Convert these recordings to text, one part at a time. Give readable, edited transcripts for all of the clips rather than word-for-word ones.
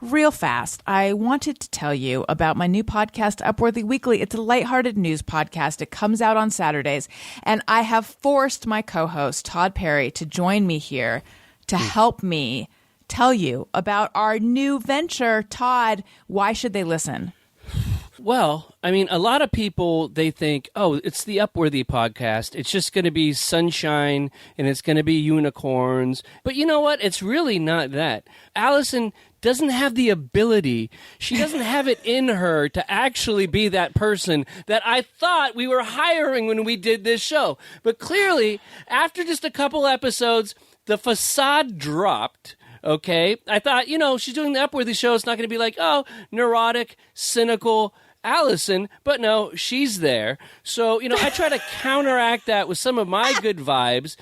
real fast, I wanted to tell you about my new podcast, Upworthy Weekly. It's a lighthearted news podcast. It comes out on Saturdays, and I have forced my co-host, Todd Perry, to join me here to help me tell you about our new venture. Todd, why should they listen? Well, I mean, a lot of people, they think, oh, it's the Upworthy podcast. It's just going to be sunshine and it's going to be unicorns. But you know what? It's really not that. Alison doesn't have the ability. She doesn't have it in her to actually be that person that I thought we were hiring when we did this show. But clearly, after just a couple episodes, the facade dropped. Okay, I thought, she's doing the Upworthy show. It's not going to be like, oh, neurotic, cynical Alison. But no, she's there. So, I try to counteract that with some of my good vibes.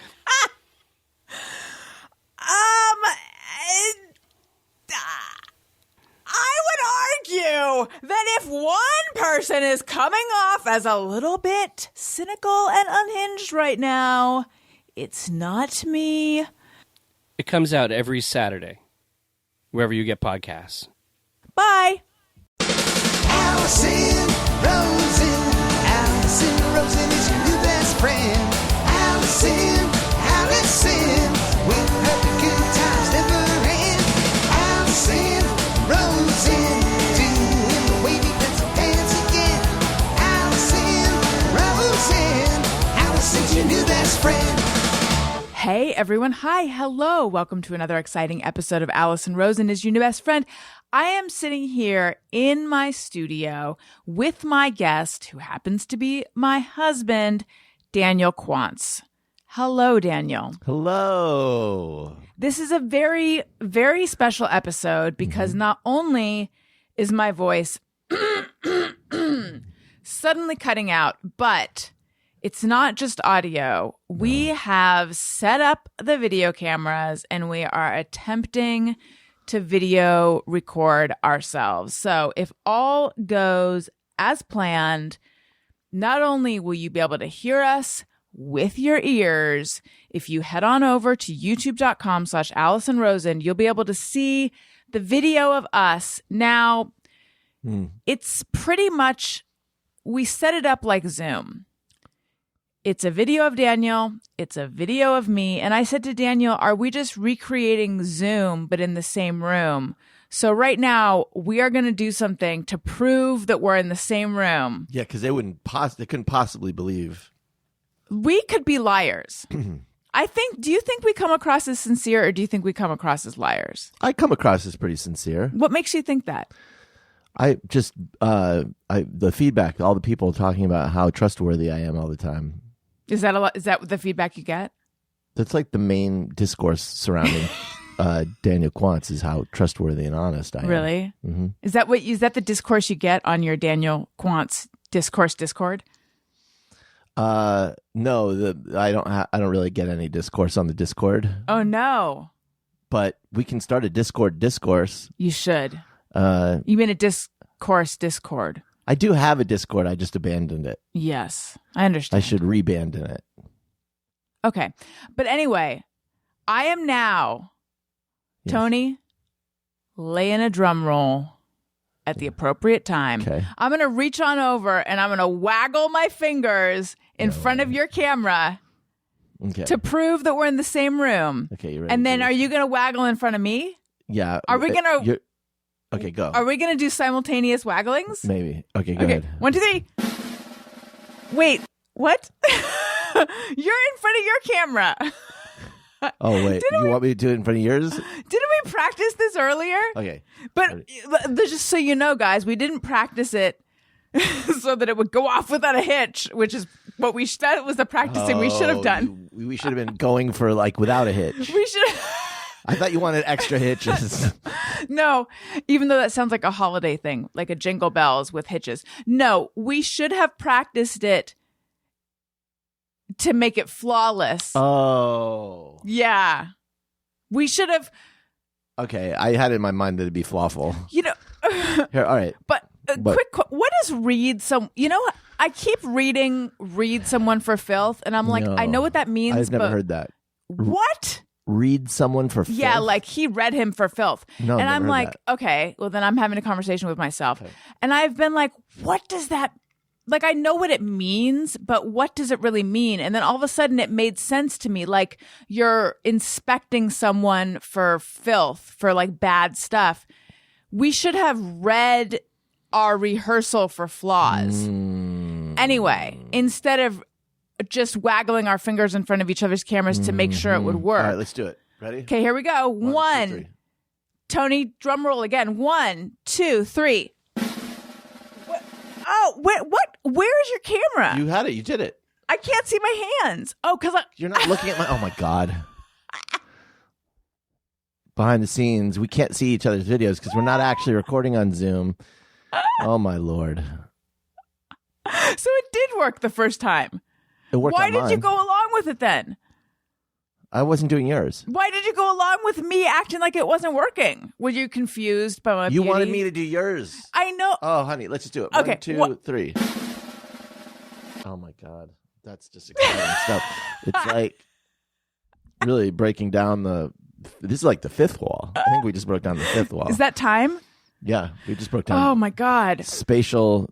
I would argue that if one person is coming off as a little bit cynical and unhinged right now, it's not me. It comes out every Saturday, wherever you get podcasts. Bye. Alison Rosen is your new best friend. Alison, with her good times never end. Alison Rosen, doing the wavy pencil dance again. Alison's your new best friend. Hey, everyone. Hi. Hello. Welcome to another exciting episode of Alison Rosen is your new best friend. I am sitting here in my studio with my guest, who happens to be my husband, Daniel Quantz. Hello, Daniel. Hello. This is a very, very special episode because not only is my voice suddenly cutting out, but it's not just audio. We have set up the video cameras and we are attempting to video record ourselves. So if all goes as planned, not only will you be able to hear us with your ears, if you head on over to youtube.com/Alison Rosen, you'll be able to see the video of us. Now, it's pretty much, we set it up like Zoom. It's a video of Daniel. It's a video of me. And I said to Daniel, are we just recreating Zoom, but in the same room? So right now, we are going to do something to prove that we're in the same room. Yeah, because they couldn't possibly believe. We could be liars. Do you think we come across as sincere, or do you think we come across as liars? I come across as pretty sincere. What makes you think that? The feedback, all the people talking about how trustworthy I am all the time. Is that a lot? Is that the feedback you get? That's like the main discourse surrounding Daniel Quantz is how trustworthy and honest I am. Really? Mm-hmm. Is that the discourse you get on your Daniel Quantz Discord? No, I don't really get any discourse on the Discord. Oh no! But we can start a discourse. You should. You mean a Discord? I do have a Discord. I just abandoned it. Yes, I understand. I should rebandon it. Okay. But anyway, I am now, Tony, laying a drum roll at the appropriate time. Okay. I'm going to reach on over and I'm going to waggle my fingers in front of your camera to prove that we're in the same room. Okay, you ready? And then are you going to waggle in front of me? Yeah. Are we going to... Okay, go. Are we going to do simultaneous wagglings? Maybe. Okay, go ahead. 1, 2, 3. Wait, what? You're in front of your camera. Oh, wait. You want me to do it in front of yours? Didn't we practice this earlier? Okay. But just so you know, guys, we didn't practice it so that it would go off without a hitch, which is what that was the practicing we should have done. We should have been going for without a hitch. We should. I thought you wanted extra hitches. No, even though that sounds like a holiday thing, like a jingle bells with hitches. No, we should have practiced it to make it flawless. Oh. Yeah. We should have. Okay, I had it in my mind that it'd be flawful. Here, all right. But quick, what is read some? I keep reading read someone for filth, and I'm like, No, I know what that means. I've never heard that. What? read someone for filth? Yeah, like he read him for filth. No, and never I'm heard like, that. okay, well then I'm having a conversation with myself. And I've been like, what does that, like I know what it means, but what does it really mean? And then all of a sudden it made sense to me. Like you're inspecting someone for filth, for like bad stuff. We should have read our rehearsal for flaws. Anyway, instead of just waggling our fingers in front of each other's cameras to make sure it would work. All right, let's do it. Ready? Okay, here we go. One, 2, 3. Tony, drum roll again. 1, 2, 3. Oh, what? Where is your camera? You had it. You did it. I can't see my hands. Oh, because You're not looking at my... Oh, my God. Behind the scenes, we can't see each other's videos because we're not actually recording on Zoom. Oh, my Lord. So it did work the first time. It worked Why on did you mine. go along with it then? I wasn't doing yours. Why did you go along with me acting like it wasn't working? Were you confused by my You beauty? wanted me to do yours. I know. Oh, honey, let's just do it. Okay, 1, 2, 3. Oh, my God. That's just exciting stuff. It's like really breaking down the... This is like the fifth wall. I think we just broke down the fifth wall. Is that time? Yeah, we just broke down Oh, my God. spatial...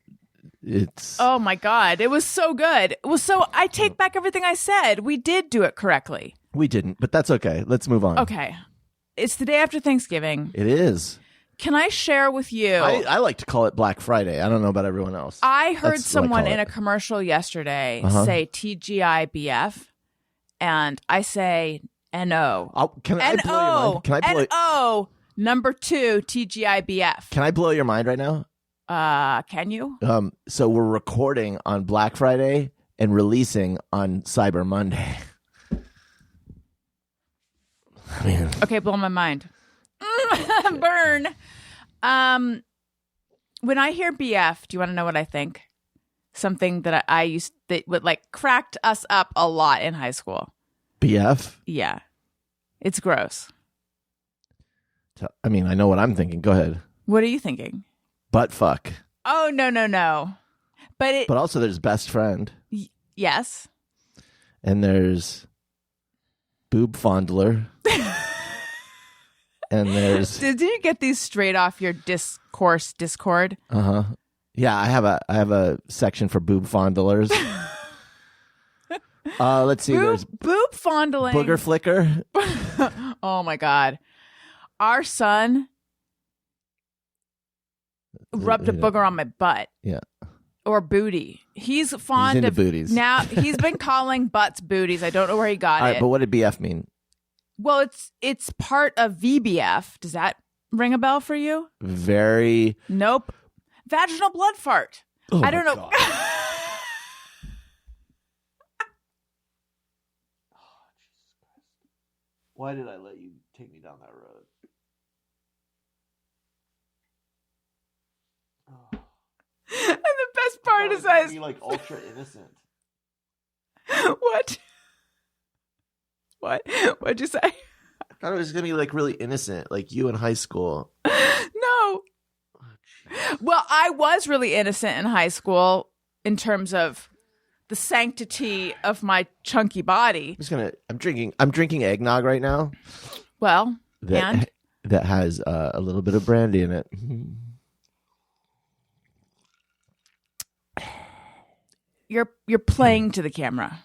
It's... Oh, my God. It was so good. Well, so I take back everything I said. We did do it correctly. We didn't, but that's okay. Let's move on. Okay. It's the day after Thanksgiving. It is. Can I share with you? I like to call it Black Friday. I don't know about everyone else. I heard That's what I someone call in a it. commercial yesterday Uh-huh. say TGIBF, and I say NO. Can I blow your mind? Can I blow? NO number 2 TGIBF. Can I blow your mind right now? Can you? So we're recording on Black Friday and releasing on Cyber Monday. I mean, Okay, blow my mind. Burn. When I hear BF, do you want to know what I think? Something that I used that would like cracked us up a lot in high school. BF. Yeah. It's gross. I mean, I know what I'm thinking. Go ahead. What are you thinking? Butt fuck. Oh, no. But But also, there's best friend, yes. and there's boob fondler, and there's Did you get these straight off your Discord? Yeah, I have a section for boob fondlers. Let's see. There's Boob fondling. booger flicker. Oh my God. Our son rubbed a booger on my butt. Yeah. Or booty. He's fond into of booties. Now he's been calling butts booties. I don't know where he got All it. right, but what did BF mean? Well, it's part of VBF. Does that ring a bell for you? Very. Nope. Vaginal blood fart. Oh I don't my know. God. Why did I let you take me down that road? And the best part is I be like ultra innocent. What? What? What'd you say? I thought it was gonna be like really innocent, like you in high school. No. Well, I was really innocent in high school in terms of the sanctity of my chunky body. I'm drinking eggnog right now. Well, and that has a little bit of brandy in it. you're playing to the camera.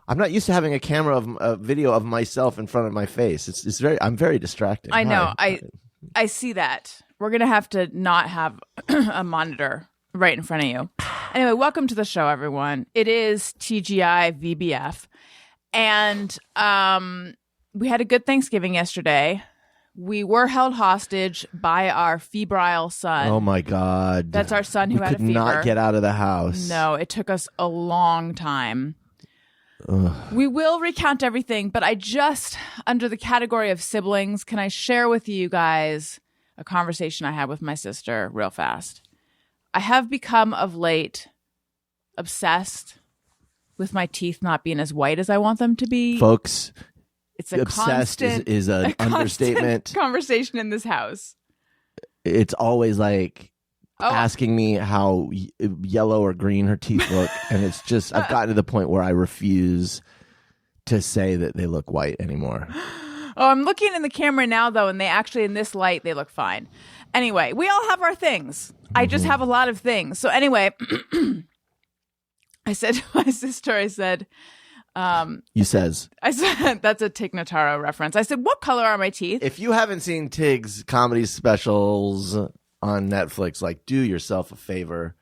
I'm not used to having a video of myself in front of my face. I'm very distracting. I know. Hi. I see that. We're going to have to not have a monitor right in front of you. Anyway, welcome to the show, everyone. It is TGI VBF. And we had a good Thanksgiving yesterday. We were held hostage by our febrile son. Oh my God. That's our son who we had a could fever. not get out of the house. No, it took us a long time. We will recount everything, but I just, under the category of siblings, can I share with you guys a conversation I had with my sister real fast? I have become of late obsessed with my teeth not being as white as I want them to be. Folks, It's a obsessed constant, is an understatement. Conversation in this house. It's always like Oh. asking me how yellow or green her teeth look, and it's just I've gotten to the point where I refuse to say that they look white anymore. Oh, I'm looking in the camera now, though, and they actually, in this light, they look fine. Anyway, we all have our things. I just have a lot of things. So anyway, I said to my sister, I said, that's a Tig Notaro reference. I said, what color are my teeth? If you haven't seen Tig's comedy specials on Netflix, like, do yourself a favor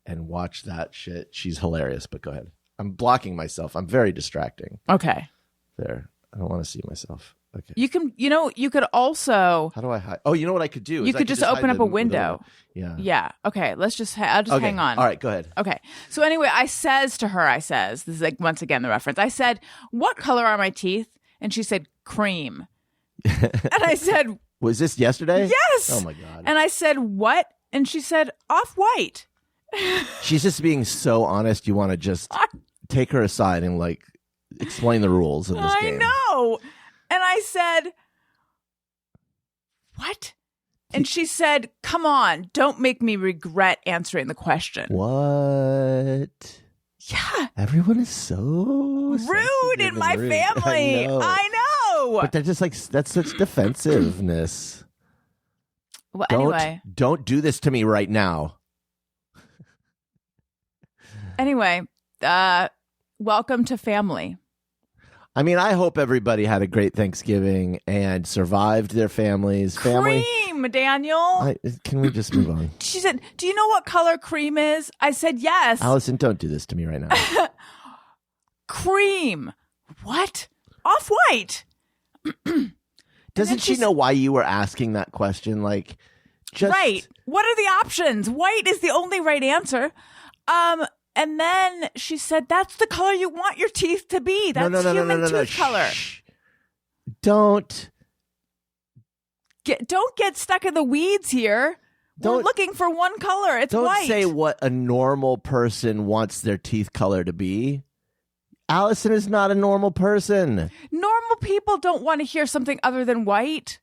and watch that shit. She's hilarious, but go ahead. I'm blocking myself. I'm very distracting. Okay. There. I don't want to see myself. Okay. You could also. How do I hide? Oh, you know what I could do? You could just open up a window. Yeah. Yeah. Okay. I'll just hang on. All right. Go ahead. Okay. So anyway, I says to her, this is like once again the reference. I said, what color are my teeth? And she said, cream. And I said, was this yesterday? Yes. Oh my God. And I said, what? And she said, off-white. She's just being so honest. You want to just take her aside and like explain the rules of this game. I know. And I said, what? And she said, come on, don't make me regret answering the question. What? Yeah. Everyone is so rude in my family. I know. But they're just like, that's such defensiveness. Well, anyway. Don't do this to me right now. Anyway, welcome to family. I mean, I hope everybody had a great Thanksgiving and survived their families. Cream, Daniel. Can we just move on? She said, do you know what color cream is? I said, yes. Alison, don't do this to me right now. Cream. What? Off-white. Doesn't she know why you were asking that question? Like, just right. What are the options? White is the only right answer. And then she said, that's the color you want your teeth to be. That's human tooth color. Shh. Don't get stuck in the weeds here. We're looking for one color. It's white. Don't say what a normal person wants their teeth color to be. Alison is not a normal person. Normal people don't want to hear something other than white.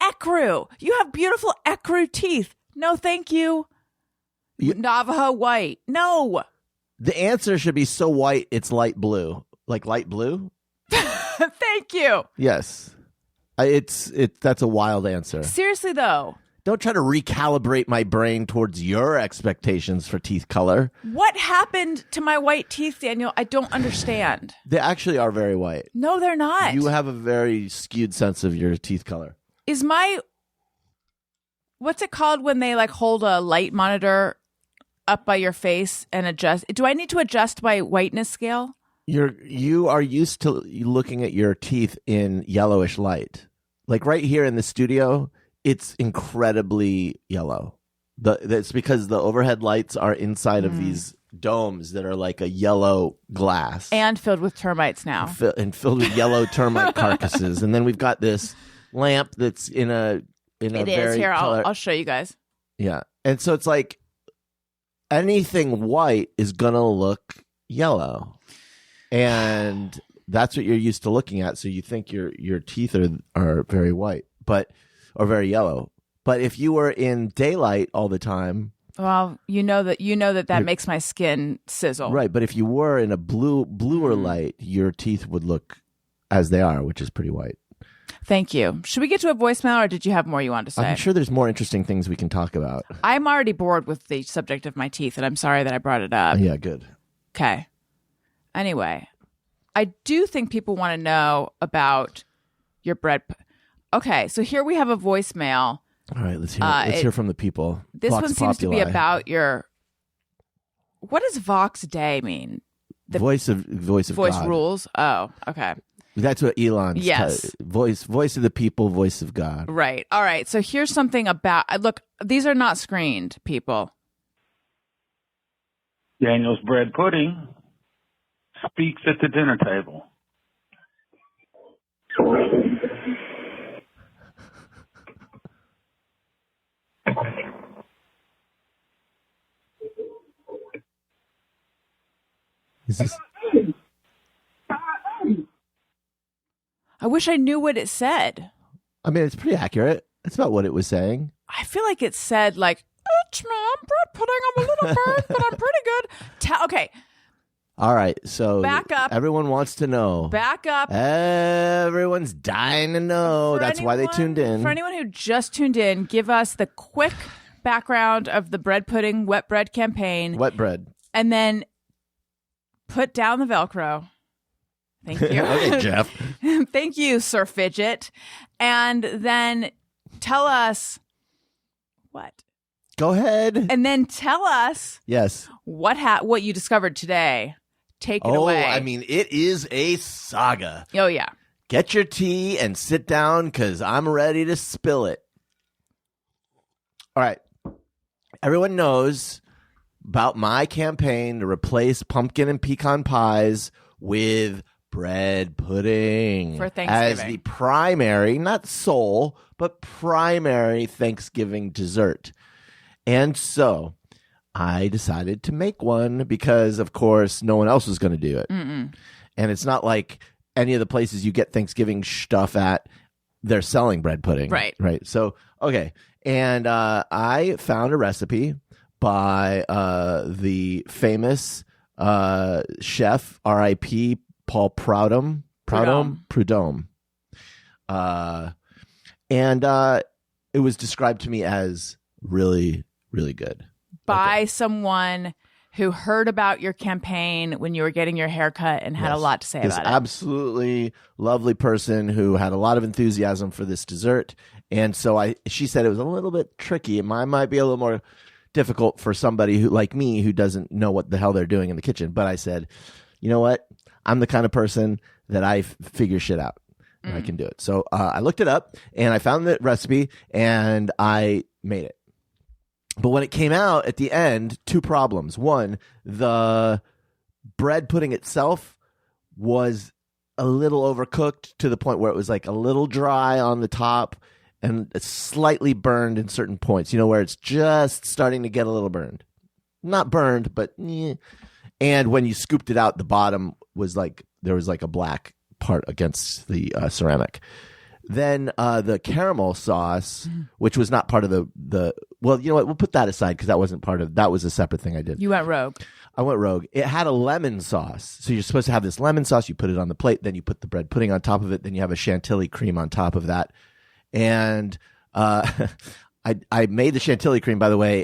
Ecru. You have beautiful ecru teeth. No, thank you. Navajo white. No. The answer should be so white it's light blue. Like light blue? Thank you. Yes. That's a wild answer. Seriously though. Don't try to recalibrate my brain towards your expectations for teeth color. What happened to my white teeth, Daniel? I don't understand. They actually are very white. No, they're not. You have a very skewed sense of your teeth color. Is what's it called when they like hold a light monitor up by your face and adjust? Do I need to adjust my whiteness scale? You are used to looking at your teeth in yellowish light. Like right here in the studio, it's incredibly yellow. That's because the overhead lights are inside of these domes that are like a yellow glass. And filled with termites now. Filled with yellow termite carcasses. And then we've got this lamp that's in a very here. color. I'll show you guys. Yeah. And so it's like anything white is going to look yellow. And that's what you're used to looking at. So you think your teeth are very white, or very yellow. But if you were in daylight all the time, well, you know that makes my skin sizzle. Right, but if you were in a bluer light, your teeth would look as they are, which is pretty white. Thank you. Should we get to a voicemail, or did you have more you wanted to say? I'm sure there's more interesting things we can talk about. I'm already bored with the subject of my teeth, and I'm sorry that I brought it up. Yeah, good. Okay. Anyway, I do think people want to know about your bread. Okay, so here we have a voicemail. All right, let's hear from the people. This Vox one seems Populi. to be about your. What does Vox Day mean? Voice of God. Rules. Oh, okay. That's what Elon's voice of the people, voice of God. Right. All right. So here's something about. Look, these are not screened, people. Daniel's bread pudding speaks at the dinner table. Is this? I wish I knew what it said. I mean, it's pretty accurate. It's about what it was saying. I feel like it said, like, it's me, I'm bread pudding, I'm a little bird, but I'm pretty good. Okay. All right, so Back up. Everyone wants to know. Back up. Everyone's dying to know. That's why they tuned in. For anyone who just tuned in, give us the quick background of the bread pudding wet bread campaign. Wet bread. And then put down the Velcro. Thank you. Okay, Jeff. Thank you, Sir Fidget. And then tell us what? Go ahead. And then tell us Yes. what you discovered today. Take it Oh, away. I mean, it is a saga. Oh, yeah. Get your tea and sit down because I'm ready to spill it. All right. Everyone knows about my campaign to replace pumpkin and pecan pies with bread pudding For Thanksgiving. as the primary, not sole, but primary Thanksgiving dessert. And so I decided to make one because, of course, no one else was going to do it. Mm-mm. And it's not like any of the places you get Thanksgiving stuff at, they're selling bread pudding. Right. Right. So, okay. And I found a recipe by the famous chef, R.I.P., Paul Prudhomme. And it was described to me as really, really good. By someone who heard about your campaign when you were getting your haircut and had a Yes. lot to say This about it. absolutely lovely person who had a lot of enthusiasm for this dessert. And so she said it was a little bit tricky. It might be a little more difficult for somebody who, like me, who doesn't know what the hell they're doing in the kitchen. But I said, you know what? I'm the kind of person that I figure shit out. And I can do it. So I looked it up and I found the recipe and I made it. But when it came out at the end, two problems. One, the bread pudding itself was a little overcooked to the point where it was like a little dry on the top and slightly burned in certain points, where it's just starting to get a little burned. Not burned, but eh. And when you scooped it out, the bottom was like, there was like a black part against the ceramic. Then the caramel sauce, which was not part of the well, you know what? We'll put that aside because that was a separate thing I did. You went rogue. I went rogue. It had a lemon sauce. So you're supposed to have this lemon sauce. You put it on the plate. Then you put the bread pudding on top of it. Then you have a chantilly cream on top of that. And I made the chantilly cream, by the way,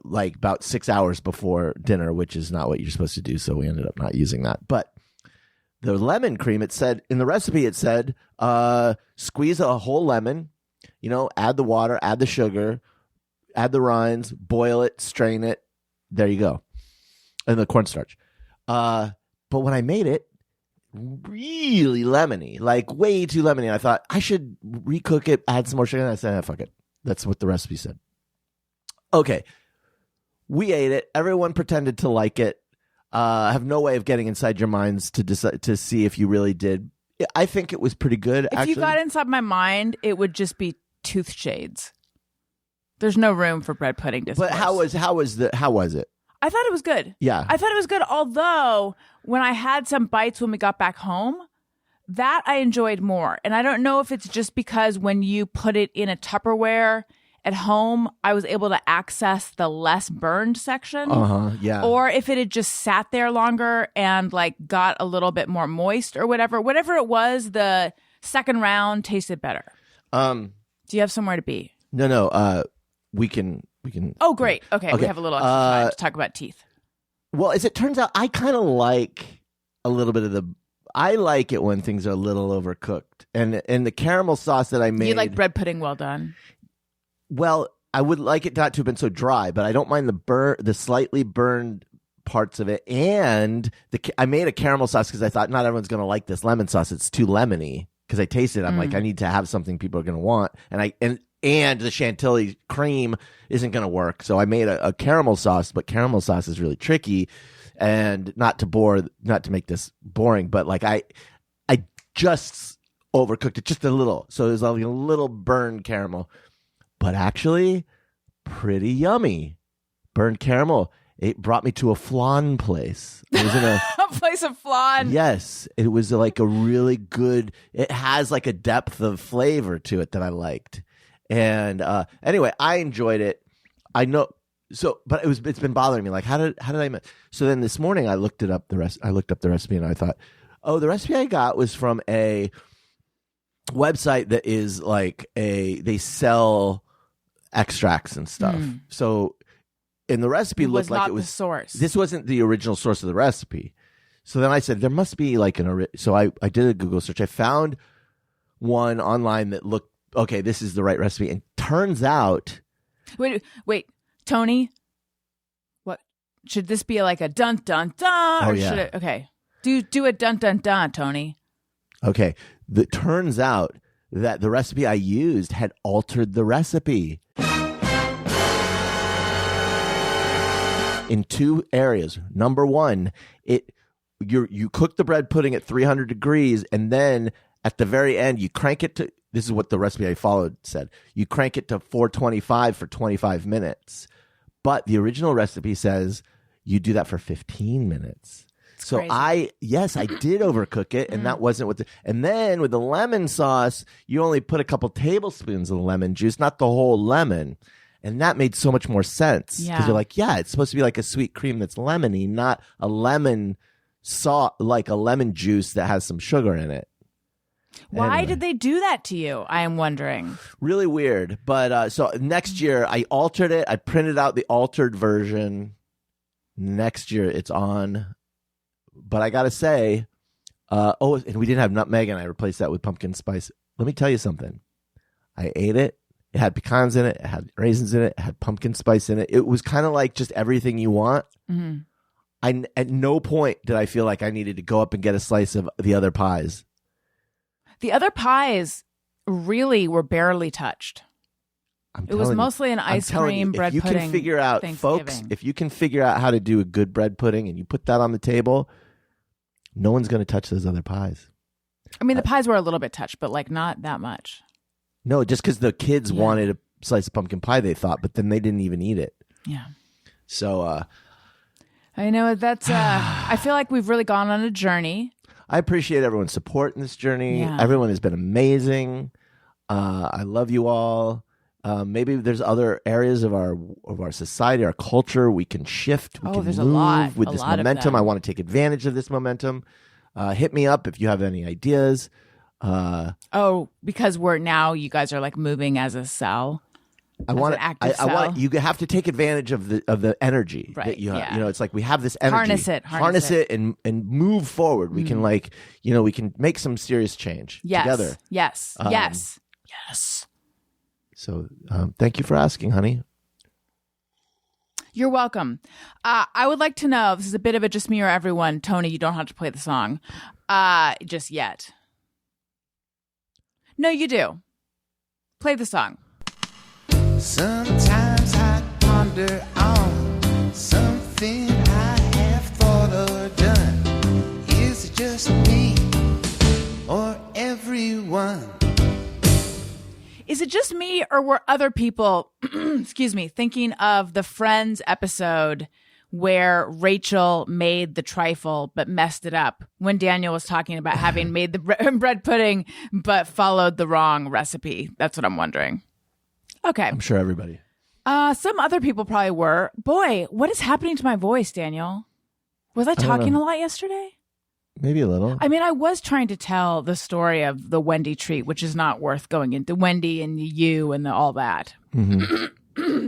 like about 6 hours before dinner, which is not what you're supposed to do. So we ended up not using that. But the lemon cream, it said in the recipe, it said squeeze a whole lemon, add the water, add the sugar, add the rinds, boil it, strain it. There you go. And the cornstarch. But when I made it, really lemony, like way too lemony. I thought I should recook it, add some more sugar. And I said, fuck it. That's what the recipe said. Okay. We ate it. Everyone pretended to like it. I have no way of getting inside your minds to decide, to see if you really did. I think it was pretty good. If you got inside my mind, it would just be tooth shades. There's no room for bread pudding discourse. But how was it? I thought it was good. Yeah. I thought it was good. Although when I had some bites when we got back home, that I enjoyed more. And I don't know if it's just because when you put it in a Tupperware at home, I was able to access the less burned section. Yeah. Or if it had just sat there longer and like got a little bit more moist or whatever. Whatever it was, the second round tasted better. Do you have somewhere to be? No. We can. Oh, great. Okay. We have a little extra time to talk about teeth. Well, as it turns out, I kind of like a little bit of I like it when things are a little overcooked. And the caramel sauce that I made. You like bread pudding well done. Well, I would like it not to have been so dry, but I don't mind the slightly burned parts of it. And I made a caramel sauce because I thought not everyone's going to like this lemon sauce. It's too lemony. Because I tasted it, I'm like, I need to have something people are going to want. And the chantilly cream isn't going to work. So I made a caramel sauce, but caramel sauce is really tricky. And not to make this boring, but like I just overcooked it just a little. So there's like a little burned caramel. But actually, pretty yummy. Burned caramel. It brought me to a flan place. It was in a place of flan. Yes. It was like a really good, it has like a depth of flavor to it that I liked. And anyway, I enjoyed it. I know but it's been bothering me. Like, how did I miss? So then this morning I looked up the recipe and I thought, oh, the recipe I got was from a website that is like they sell extracts and stuff. So, and the recipe looked like it was the source. This wasn't the original source of the recipe. So then I said there must be like so I did a Google search. I found one online that looked okay. This is the right recipe, and turns out. Wait, Tony. What should this be like a dun dun dun? Or should it? Okay, do a dun dun dun, Tony. Okay, it turns out that the recipe I used had altered the recipe in two areas. Number one, you cook the bread pudding at 300 degrees, and then at the very end you crank it to. This is what the recipe I followed said. You crank it to 425 for 25 minutes. But the original recipe says you do that for 15 minutes. So crazy. I did overcook it, and that wasn't what and then with the lemon sauce, you only put a couple tablespoons of lemon juice, not the whole lemon. And that made so much more sense. Because you're like, yeah, it's supposed to be like a sweet cream that's lemony, not a lemon sauce, like a lemon juice that has some sugar in it. Why did they do that to you? I am wondering. Really weird. But so next year I altered it. I printed out the altered version. Next year it's on. But I got to say, and we didn't have nutmeg, and I replaced that with pumpkin spice. Let me tell you something. I ate it. It had pecans in it. It had raisins in it. It had pumpkin spice in it. It was kind of like just everything you want. At no point did I feel like I needed to go up and get a slice of the other pies. The other pies really were barely touched. It was mostly an ice cream bread pudding. If you can figure out, folks, if you can figure out how to do a good bread pudding and you put that on the table, no one's going to touch those other pies. I mean, the pies were a little bit touched, but like not that much. No, just because the kids wanted a slice of pumpkin pie, they thought, but then they didn't even eat it. Yeah. So, I know that's, I feel like we've really gone on a journey. I appreciate everyone's support in this journey. Yeah. Everyone has been amazing. I love you all. Maybe there's other areas of our society, our culture we can shift. We can there's move a lot. with A this lot of momentum. them. I want to take advantage of this momentum. Hit me up if you have any ideas. Because you guys are like moving as a cell. I want you have to take advantage of the energy that you have. Yeah. You know, it's like we have this energy. Harness it and move forward. We can we can make some serious change together. Yes. Yes. So thank you for asking, honey. You're welcome. I would like to know, this is a bit of a just me or everyone. Tony, you don't have to play the song just yet. No, you do. Play the song. Sometimes I ponder on something I have thought or done. Is it just me or everyone? Is it just me or were other people, excuse me, thinking of the Friends episode where Rachel made the trifle but messed it up when Daniel was talking about having made the bread pudding but followed the wrong recipe? That's what I'm wondering. Okay. I'm sure everybody. Some other people probably were. Boy, what is happening to my voice, Daniel? Was I talking a lot yesterday? Maybe a little. I mean, I was trying to tell the story of the Wendy treat, which is not worth going into. Wendy and you and all that. Mm-hmm.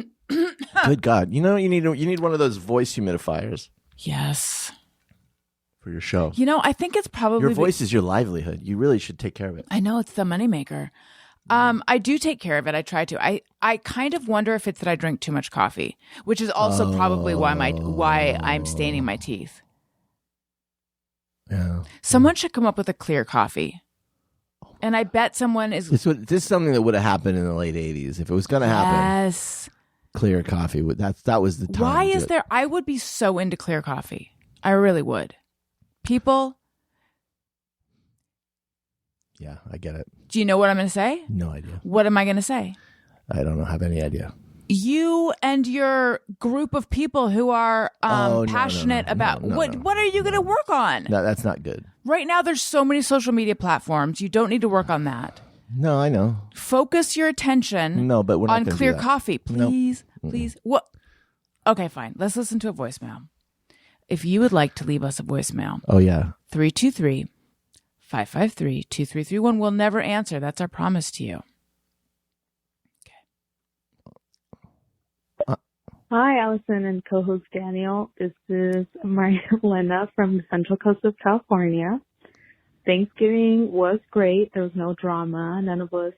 Good God. You know, you need one of those voice humidifiers. Yes. For your show. You know, I think it's probably... Your voice is your livelihood. You really should take care of it. I know, it's the moneymaker. I do take care of it. I try to. I kind of wonder if it's that I drink too much coffee, which is also probably why I'm staining my teeth. Yeah. Someone should come up with a clear coffee. And I bet someone is... This is something that would have happened in the late 80s. If it was going to happen. Yes. Clear coffee. That was the time. Why is there... I would be so into clear coffee. I really would. People... Yeah, I get it. Do you know what I'm going to say? No idea. What am I going to say? I don't have any idea. You and your group of people who are passionate about what are you going to work on? No, that's not good. Right now, there's so many social media platforms. You don't need to work on that. No, I know. Focus your attention. No, but we're not on gonna clear do that. coffee, please, please. What? Okay, fine. Let's listen to a voicemail. If you would like to leave us a voicemail, Oh, yeah. 323-553-2331. We'll never answer. That's our promise to you. Hi, Alison and co-host Daniel. This is Marlena from the Central Coast of California. Thanksgiving was great. There was no drama. None of us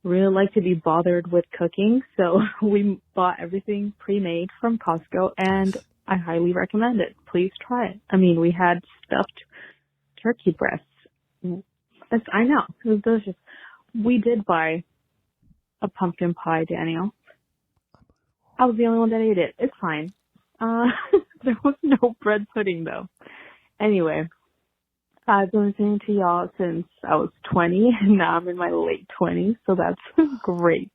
really like to be bothered with cooking, so we bought everything pre-made from Costco, and I highly recommend it. Please try it. I mean, we had stuffed turkey breasts. I know. It was delicious. We did buy a pumpkin pie, Daniel. I was the only one that ate it. It's fine. There was no bread pudding, though. Anyway, I've been listening to y'all since I was 20, and now I'm in my late 20s, so that's great.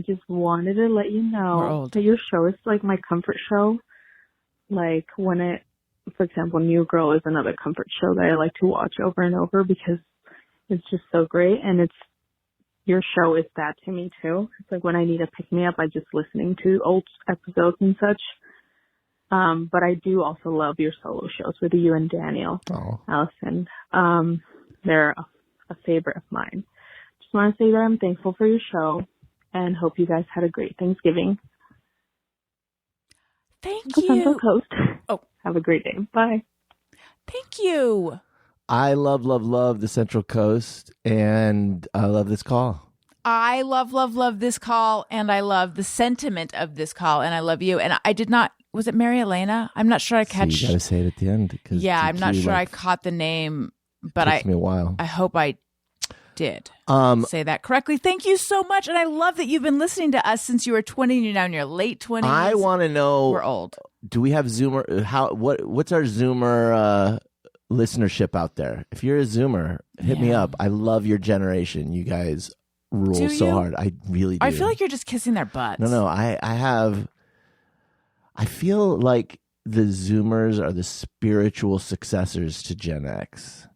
Just wanted to let you know that your show is like my comfort show. Like for example, New Girl is another comfort show that I like to watch over and over because it's just so great, and your show is that to me too. It's like when I need a pick-me-up, I'm just listening to old episodes and such. But I do also love your solo shows with you and Daniel, Alison. They're a favorite of mine. Just want to say that I'm thankful for your show and hope you guys had a great Thanksgiving. Thank Central you. Coast. Oh. Have a great day. Bye. Thank you. I love the Central Coast, and I love this call. I love this call, and I love the sentiment of this call, and I love you. And I did not, was it Mary Elena? I'm not sure I catch. So you gotta say it at the end. Yeah, I'm not sure I caught the name, but takes me a while. I hope I did say that correctly. Thank you so much, and I love that you've been listening to us since you were 20 and you're now in your late 20s. I want to know. We're old. Do we have Zoomer? What's our Zoomer listenership out there? If you're a Zoomer, hit me up. I love your generation. You guys rule so hard. I really do. I feel like you're just kissing their butts. No. I feel like the Zoomers are the spiritual successors to Gen X.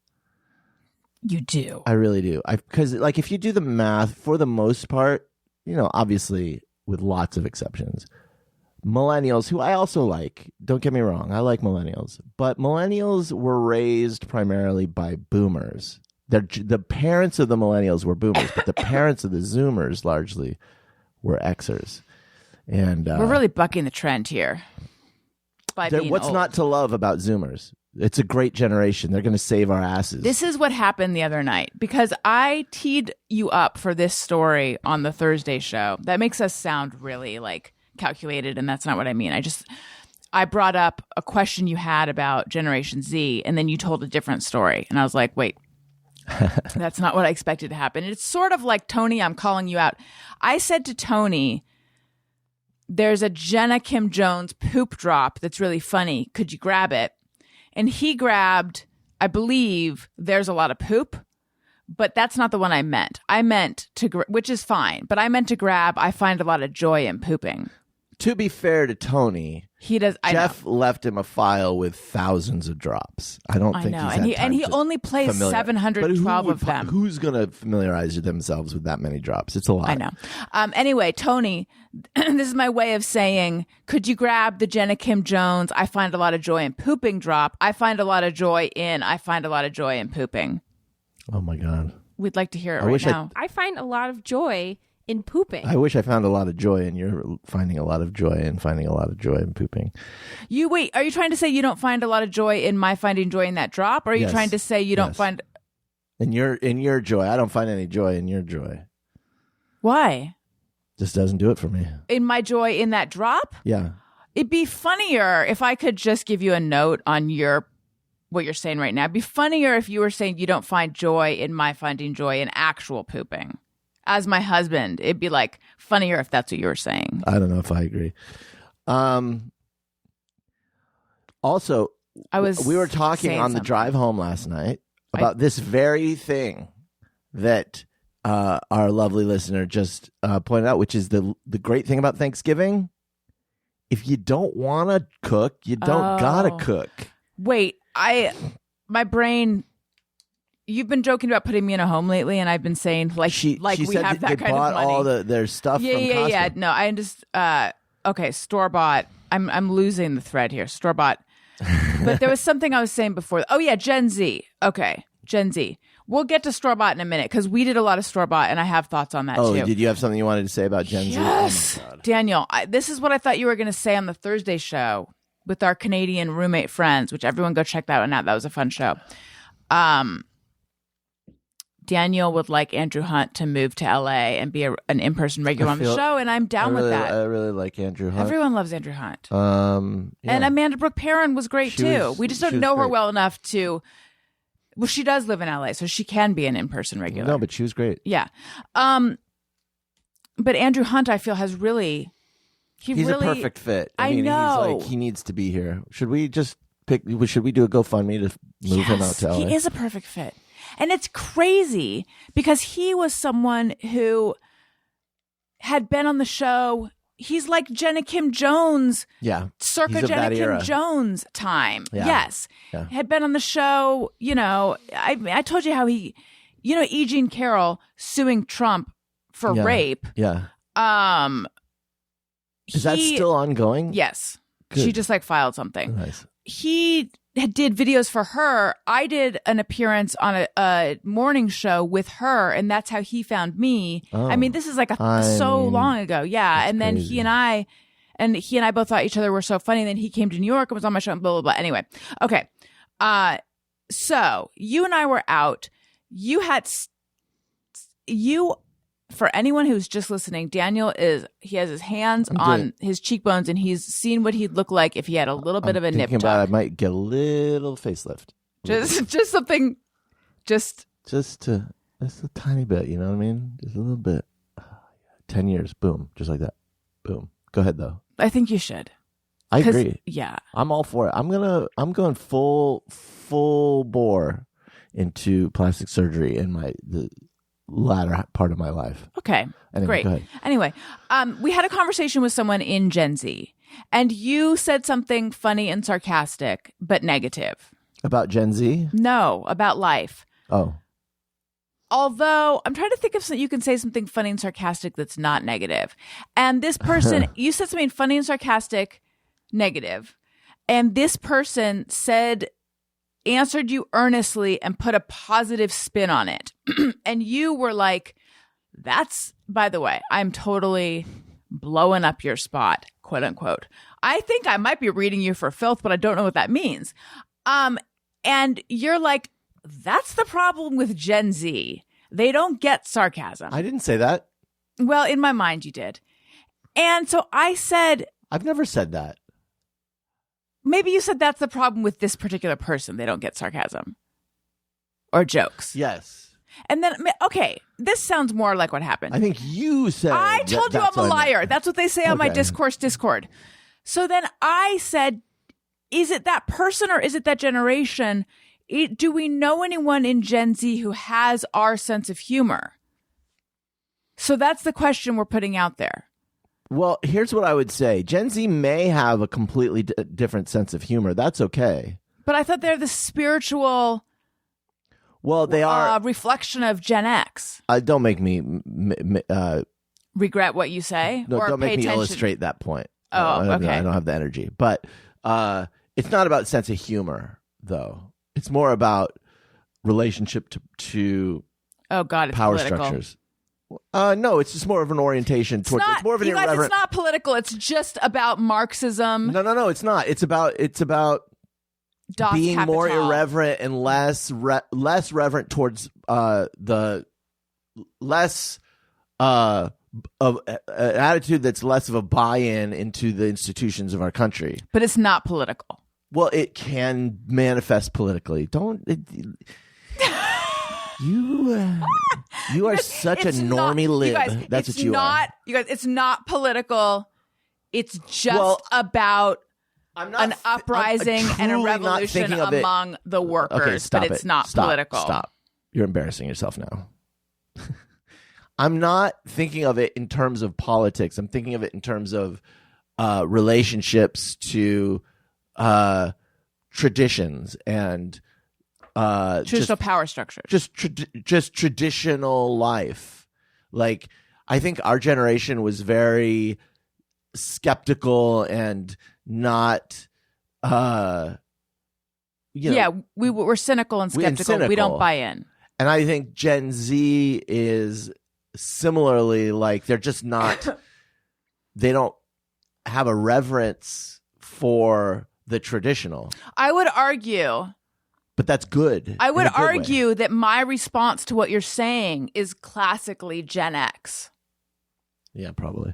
You do. I really do. Because like if you do the math, for the most part, obviously with lots of exceptions, millennials, who I also like, don't get me wrong, I like millennials, but millennials were raised primarily by boomers. The parents of the millennials were boomers, but the parents of the Zoomers largely were Xers. And we're really bucking the trend here. What's old. not to love about Zoomers? It's a great generation. They're going to save our asses. This is what happened the other night because I teed you up for this story on the Thursday show. That makes us sound really like calculated, and that's not what I mean. I brought up a question you had about Generation Z, and then you told a different story, and I was like, wait, that's not what I expected to happen. It's sort of like, Tony, I'm calling you out. I said to Tony, there's a Jenna Kim Jones poop drop that's really funny. Could you grab it? And he grabbed, I believe, There's a Lot of Poop, but that's not the one I meant. I meant to, which is fine, but I meant to grab, I find a lot of joy in pooping. To be fair to Tony, Jeff left him a file with thousands of drops. I don't think he's had time and he only plays 712 of them. Who's going to familiarize themselves with that many drops? It's a lot. I know. Anyway, Tony, this is my way of saying, could you grab the Jenna Kim Jones, I find a lot of joy in pooping drop? I find a lot of joy in pooping. Oh my God. We'd like to hear it right now. I find a lot of joy in pooping. I wish I found a lot of joy, and you're finding a lot of joy in pooping. Wait, are you trying to say you don't find a lot of joy in my finding joy in that drop? Or are you trying to say you don't find... In your joy. I don't find any joy in your joy. Why? Just doesn't do it for me. In my joy in that drop? Yeah. It'd be funnier if I could just give you a note on what you're saying right now. It'd be funnier if you were saying you don't find joy in my finding joy in actual pooping. As my husband, it'd be like funnier if that's what you were saying. I don't know if I agree. Also, we were talking on the drive home last night about this very thing that our lovely listener just pointed out, which is the great thing about Thanksgiving. If you don't want to cook, you don't gotta cook. Wait, my brain. You've been joking about putting me in a home lately, and I've been saying she we said have they that kind bought of money. all their stuff from Costco. Yeah. No, I just okay, store-bought. I'm losing the thread here. Store-bought. But there was something I was saying before. Oh, yeah, Gen Z. Okay, Gen Z. We'll get to store-bought in a minute because we did a lot of store-bought, and I have thoughts on that, too. Oh, did you have something you wanted to say about Gen Z? Yes. Oh, my God. Daniel, this is what I thought you were going to say on the Thursday show with our Canadian roommate friends, which everyone go check that one out. That was a fun show. Daniel would like Andrew Hunt to move to LA and be an in-person regular on the show, and I'm down with that. I really like Andrew Hunt. Everyone loves Andrew Hunt. Yeah. And Amanda Brooke Perrin was great, too. We just don't know her great. well enough to... Well, she does live in LA, so she can be an in-person regular. No, but she was great. Yeah. But Andrew Hunt, I feel, has really... He's a perfect fit. I mean, know. He's like, he needs to be here. Should we just should we do a GoFundMe to move him out to LA? He is a perfect fit. And it's crazy because he was someone who had been on the show. He's like Jenna Kim Jones. Yeah. Circa Jenna Kim Jones time. Yeah. Yes. Yeah. Had been on the show, I told you how he, E. Jean Carroll suing Trump for rape. Yeah. Is that still ongoing? Yes. Good. She just filed something. Nice. He did videos for her. I did an appearance on a morning show with her, and that's how he found me. Oh. I mean, this is so long ago. Yeah. And then crazy. he and I both thought each other were so funny. And then he came to New York and was on my show and blah, blah, blah. Anyway. Okay. So you and I were out. For anyone who's just listening, Daniel he has his hands on his cheekbones, and he's seen what he'd look like if he had a little bit of a nip tuck. I might get a little facelift. Just something, just I think you should. I agree. Yeah, I'm all for it. I'm going full bore into plastic surgery in the latter part of my life. Okay, anyway, great. Go ahead. Anyway, we had a conversation with someone in Gen Z, and you said something funny and sarcastic, but negative. About Gen Z? No, about life. Oh. Although I'm trying to think of you can say something funny and sarcastic that's not negative. And this person, you said something funny and sarcastic, negative, and this person answered you earnestly and put a positive spin on it. And you were like, that's, by the way, I'm totally blowing up your spot, quote unquote. I think I might be reading you for filth, but I don't know what that means. And you're like, that's the problem with Gen Z. They don't get sarcasm. I didn't say that. Well, in my mind, you did. And so I said, I've never said that. Maybe you said that's the problem with this particular person. They don't get sarcasm or jokes. Yes. And then, okay, this sounds more like what happened. I think you said. I told you I'm a liar. That's what they say on my Discord. So then I said, is it that person or is it that generation? Do we know anyone in Gen Z who has our sense of humor? So that's the question we're putting out there. Well, here's what I would say. Gen Z may have a completely different sense of humor. That's okay. But I thought they're the spiritual... Well, they are... reflection of Gen X. Don't make me... regret what you say? No, or don't make me attention. Illustrate that point. Oh, okay. I don't have the energy. But it's not about sense of humor, though. It's more about relationship to oh, God, it's power political. structures. No, it's just more of an orientation towards. It's more of an you guys, irreverent. it's not political. It's just about Marxism. No, it's not. It's about Das being Kapital. more irreverent and less reverent towards the less of an attitude that's less of a buy-in into the institutions of our country. But it's not political. Well, it can manifest politically. You are such a normie lib. That's what you are. You guys, it's not political. It's just about an uprising and a revolution among the workers. Okay, stop but it's not political. Stop. You're embarrassing yourself now. I'm not thinking of it in terms of politics. I'm thinking of it in terms of relationships to traditions and traditional power structures. Just traditional life. Like, I think our generation was very skeptical and not we're cynical and skeptical. We don't buy in. And I think Gen Z is similarly like they're just not they don't have a reverence for the traditional. I would argue, but that's good. I would argue that my response to what you're saying is classically Gen X. Yeah, probably.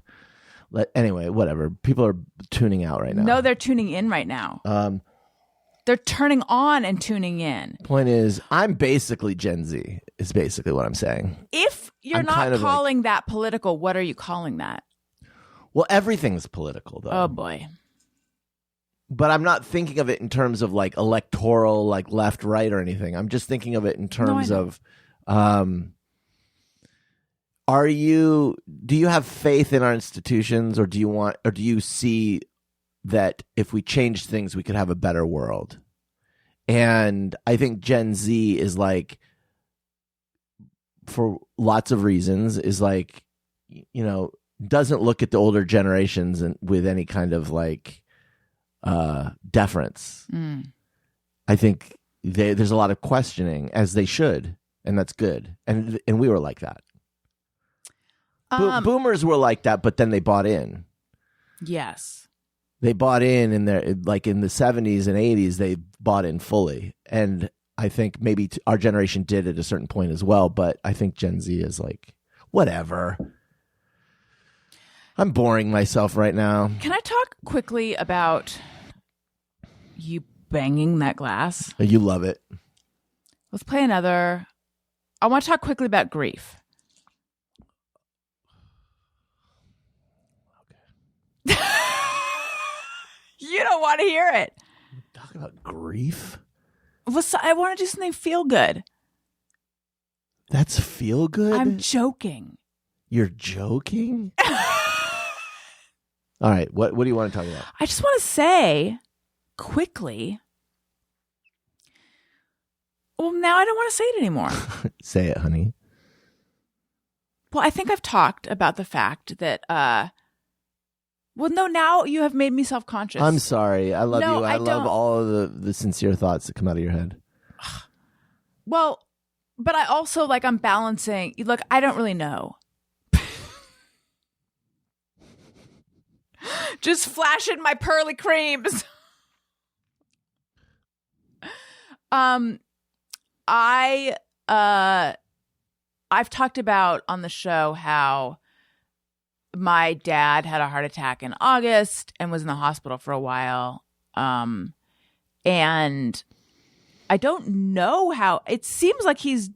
Anyway, whatever. People are tuning out right now. No, they're tuning in right now. They're turning on and tuning in. Point is, I'm basically Gen Z, is basically what I'm saying. If you're not calling that political, what are you calling that? Well, everything's political, though. Oh, boy. But I'm not thinking of it in terms of like electoral, like left, right, or anything. I'm just thinking of it in terms of, do you have faith in our institutions, or do you see that if we change things, we could have a better world? And I think Gen Z is like, for lots of reasons, is like, doesn't look at the older generations and with any kind of like deference. I think there's a lot of questioning, as they should, and that's good. And we were like that. Boomers were like that, but then they bought in. Yes. They bought in like in the 70s and 80s, they bought in fully. And I think maybe our generation did at a certain point as well, but I think Gen Z is like, whatever. I'm boring myself right now. Can I talk quickly about you banging that glass? You love it. Let's play another. I want to talk quickly about grief. Okay. You don't want to hear it. Talk about grief? I want to do something feel good. That's feel good? I'm joking. You're joking? All right. What do you want to talk about? I just want to say quickly. Well, now I don't want to say it anymore. Say it, honey. Well, I think I've talked about the fact that, now you have made me self-conscious. I'm sorry. I love you. I love don't. all of the sincere thoughts that come out of your head. Well, but I also, I'm balancing. Look, I don't really know. Just flashing my pearly creams. I've talked about on the show how my dad had a heart attack in August and was in the hospital for a while. And I don't know how. It seems like he's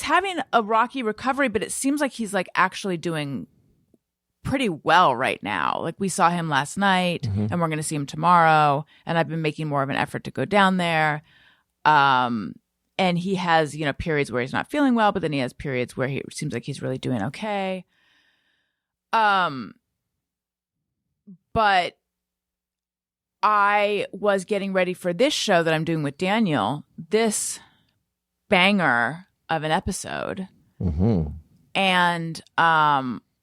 having a rocky recovery, but it seems like he's actually doing pretty well right now. We saw him last night, and we're going to see him tomorrow. And I've been making more of an effort to go down there. And he has, periods where he's not feeling well, but then he has periods where he seems like he's really doing okay. But I was getting ready for this show that I'm doing with Daniel, this banger of an episode. And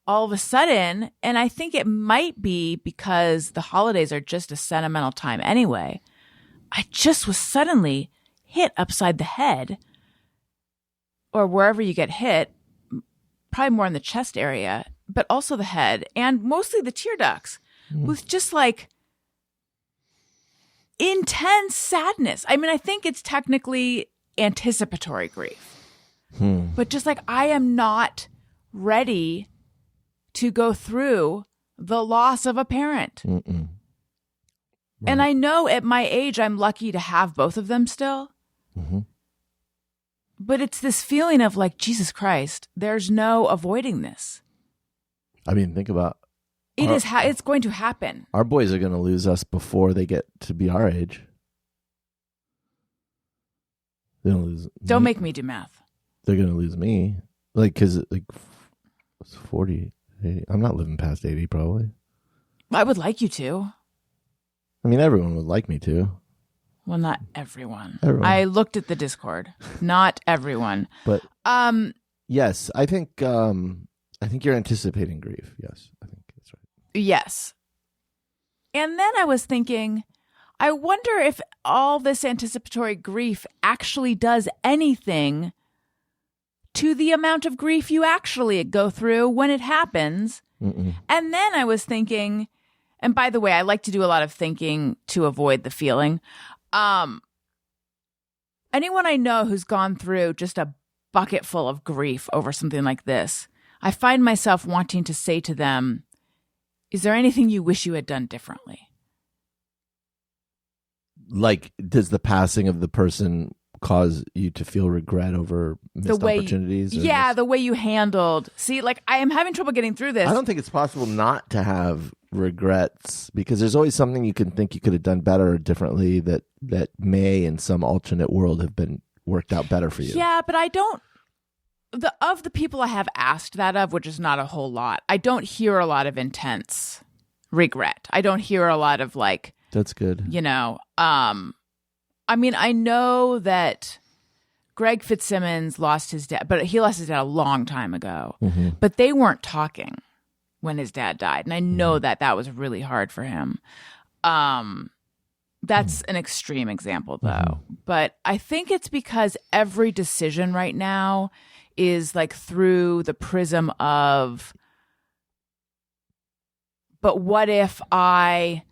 all of a sudden, and I think it might be because the holidays are just a sentimental time anyway, I just was suddenly hit upside the head, or wherever you get hit, probably more in the chest area, but also the head and mostly the tear ducts, with just intense sadness. I mean, I think it's technically anticipatory grief, but just I am not ready to go through the loss of a parent. Right. And I know at my age, I'm lucky to have both of them still. But it's this feeling of Jesus Christ, there's no avoiding this. I mean, think about it. It's going to happen. Our boys are going to lose us before they get to be our age. They're going to lose. Don't make me do math. They're going to lose me. Because it's 40. 80. I'm not living past 80, probably. I would like you to. I mean, everyone would like me to. Well, not everyone. I looked at the Discord. Not everyone. But yes, I think I think you're anticipating grief. Yes, I think that's right. Yes. And then I was thinking, I wonder if all this anticipatory grief actually does anything to the amount of grief you actually go through when it happens. Mm-mm. And then I was thinking, and by the way, I like to do a lot of thinking to avoid the feeling. Anyone I know who's gone through just a bucket full of grief over something like this, I find myself wanting to say to them, is there anything you wish you had done differently? Like, does the passing of the person cause you to feel regret over missed opportunities? Yeah, the way you handled. See, like, I am having trouble getting through this. I don't think it's possible not to have regrets, because there's always something you can think you could have done better or differently that may, in some alternate world, have been worked out better for you. Yeah, but I don't. Of the people I have asked that of, which is not a whole lot, I don't hear a lot of intense regret. I don't hear a lot of like. That's good. You know, I mean, I know that Greg Fitzsimmons lost his dad, but he lost his dad a long time ago. Mm-hmm. But they weren't talking when his dad died, and I know that was really hard for him. That's an extreme example, though. But I think it's because every decision right now is like through the prism of, but what if I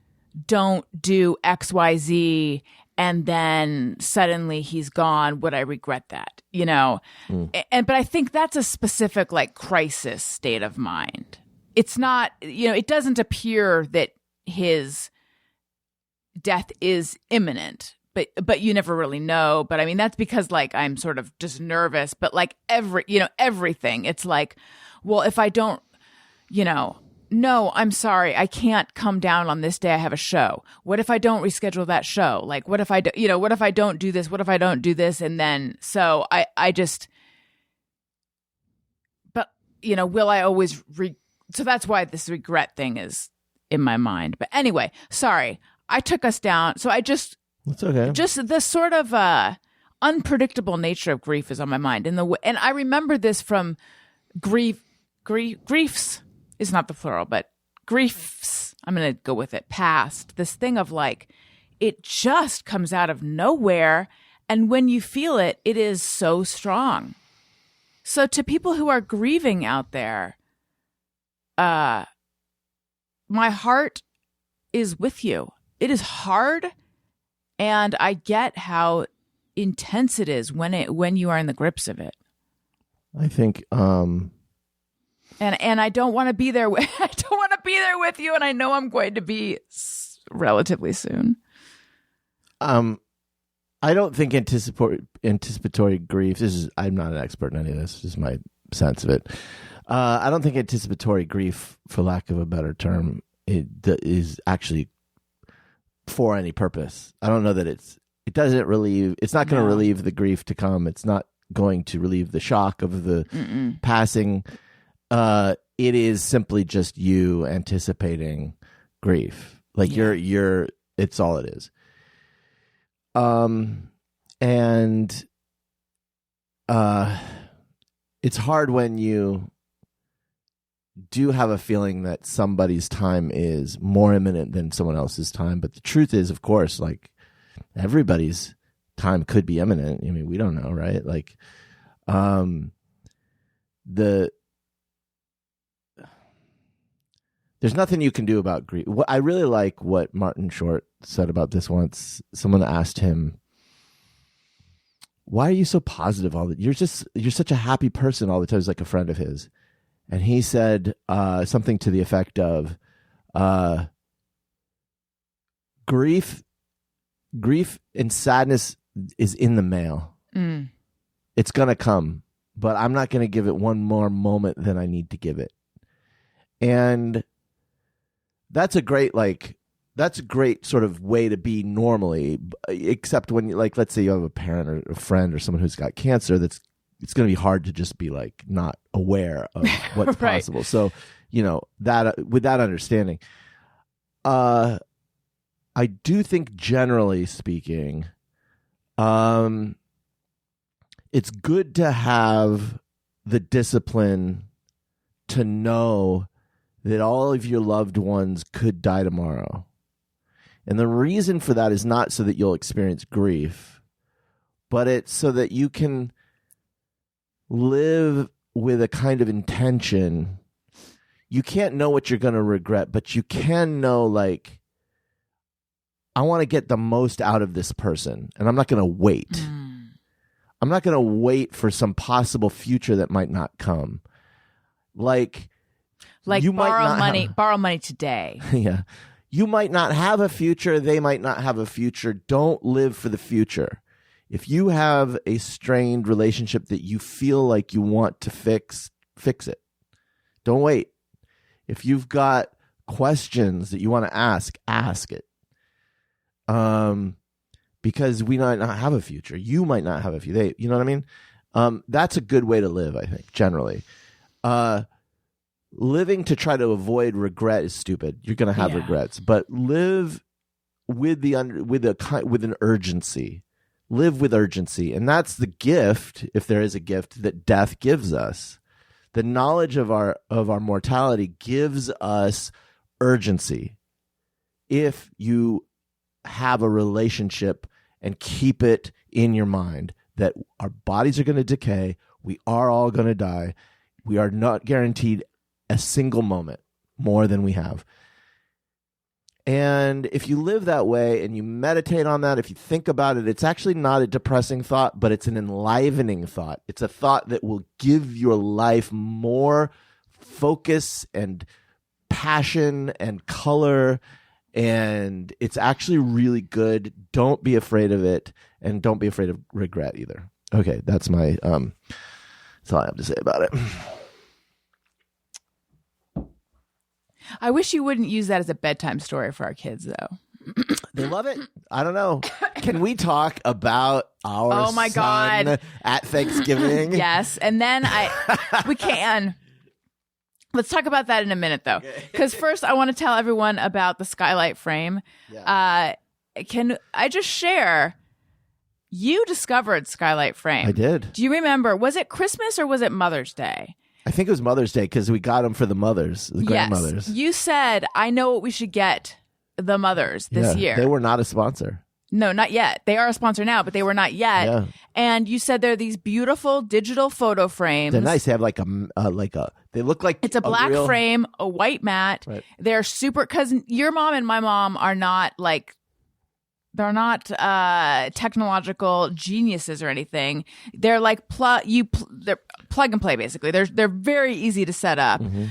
don't do XYZ and then suddenly he's gone? Would I regret that? You know? But I think that's a specific like crisis state of mind. It's not, you know, it doesn't appear that his death is imminent, but you never really know. But I mean, that's because like I'm sort of just nervous, but like everything, it's like, well, if I don't, you know, no, I'm sorry, I can't come down on this day, I have a show. What if I don't reschedule that show? Like, what if I do, you know, what if I don't do this? What if I don't do this? And then, so I just, but you know, will I always so that's why this regret thing is in my mind. But anyway, sorry, I took us down. So that's okay. Just the sort of unpredictable nature of grief is on my mind. And I remember this from griefs is not the plural, but griefs, I'm going to go with it, past. This thing of like, it just comes out of nowhere. And when you feel it, it is so strong. So to people who are grieving out there, my heart is with you. It is hard, and I get how intense it is when you are in the grips of it. I think, and I don't want to be there. I don't want to be there with you, and I know I'm going to be relatively soon. I don't think anticipatory grief. I'm not an expert in any of this. This is my sense of it. I don't think anticipatory grief, for lack of a better term, is actually for any purpose. I don't know that it doesn't relieve. It's not going to relieve the grief to come. It's not going to relieve the shock of the passing. It is simply just you anticipating grief. Like you're. It's all it is. And it's hard when you do have a feeling that somebody's time is more imminent than someone else's time. But the truth is, of course, like everybody's time could be imminent. I mean, we don't know, right? Like, there's nothing you can do about grief. I really like what Martin Short said about this once. Someone asked him, why are you so positive all the you're such a happy person all the time? He's like a friend of his. And he said something to the effect of grief and sadness is in the mail. It's going to come, but I'm not going to give it one more moment than I need to give it. And that's a great sort of way to be normally, except when you, like, let's say you have a parent or a friend or someone who's got cancer, it's going to be hard to just be like not aware of what's right. possible. So, you know, that with that understanding, I do think generally speaking, it's good to have the discipline to know that all of your loved ones could die tomorrow. And the reason for that is not so that you'll experience grief, but it's so that you can live with a kind of intention. You can't know what you're going to regret, but you can know, like, I want to get the most out of this person, and I'm not going to wait. I'm not going to wait for some possible future that might not come. Like you borrow money today. Yeah. You might not have a future. They might not have a future. Don't live for the future. If you have a strained relationship that you feel like you want to fix it. Don't wait. If you've got questions that you want to ask it. Because we might not have a future. You might not have a future. You know what I mean? That's a good way to live, I think, generally. Living to try to avoid regret is stupid. You're going to have regrets, but live with an urgency. Live with urgency, and that's the gift, if there is a gift, that death gives us. The knowledge of our mortality gives us urgency. If you have a relationship and keep it in your mind that our bodies are going to decay, we are all going to die. We are not guaranteed a single moment more than we have. And if you live that way and you meditate on that, if you think about it, it's actually not a depressing thought, but it's an enlivening thought. It's a thought that will give your life more focus and passion and color. And it's actually really good. Don't be afraid of it, and don't be afraid of regret either. Okay, that's my that's all I have to say about it. I wish you wouldn't use that as a bedtime story for our kids, though. They love it. I don't know. Can we talk about our son at Thanksgiving? Yes, and then we can. Let's talk about that in a minute, though, because first I want to tell everyone about the skylight frame. Yeah. Can I just share? You discovered skylight frame. I did. Do you remember? Was it Christmas or was it Mother's Day? I think it was Mother's Day because we got them for the mothers, the grandmothers. You said, I know what we should get the mothers this year. They were not a sponsor. No, not yet. They are a sponsor now, but they were not yet. Yeah. And you said they're these beautiful digital photo frames. They're nice. They have they look like it's a black frame, a white mat. Right. They're super, because your mom and my mom are not they're not technological geniuses or anything. They're like they're plug and play, basically. They're very easy to set up. Mm-hmm.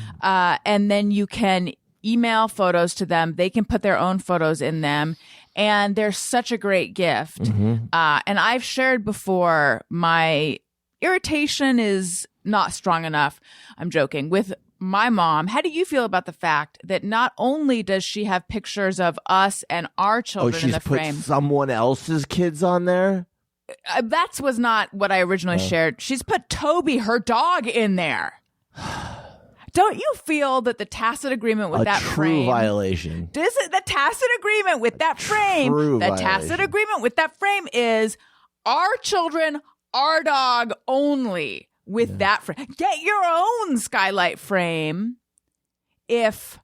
And then you can email photos to them. They can put their own photos in them. And they're such a great gift. Mm-hmm. And I've shared before, my irritation is not strong enough. I'm joking. With my mom, how do you feel about the fact that not only does she have pictures of us and our children in the frame, she's put someone else's kids on there? That was not what I originally shared. She's put Toby, her dog, in there. Don't you feel that the tacit agreement with that frame... A true violation. The tacit agreement with that frame... Tacit agreement with that frame is our children, our dog only with that frame. Get your own skylight frame if...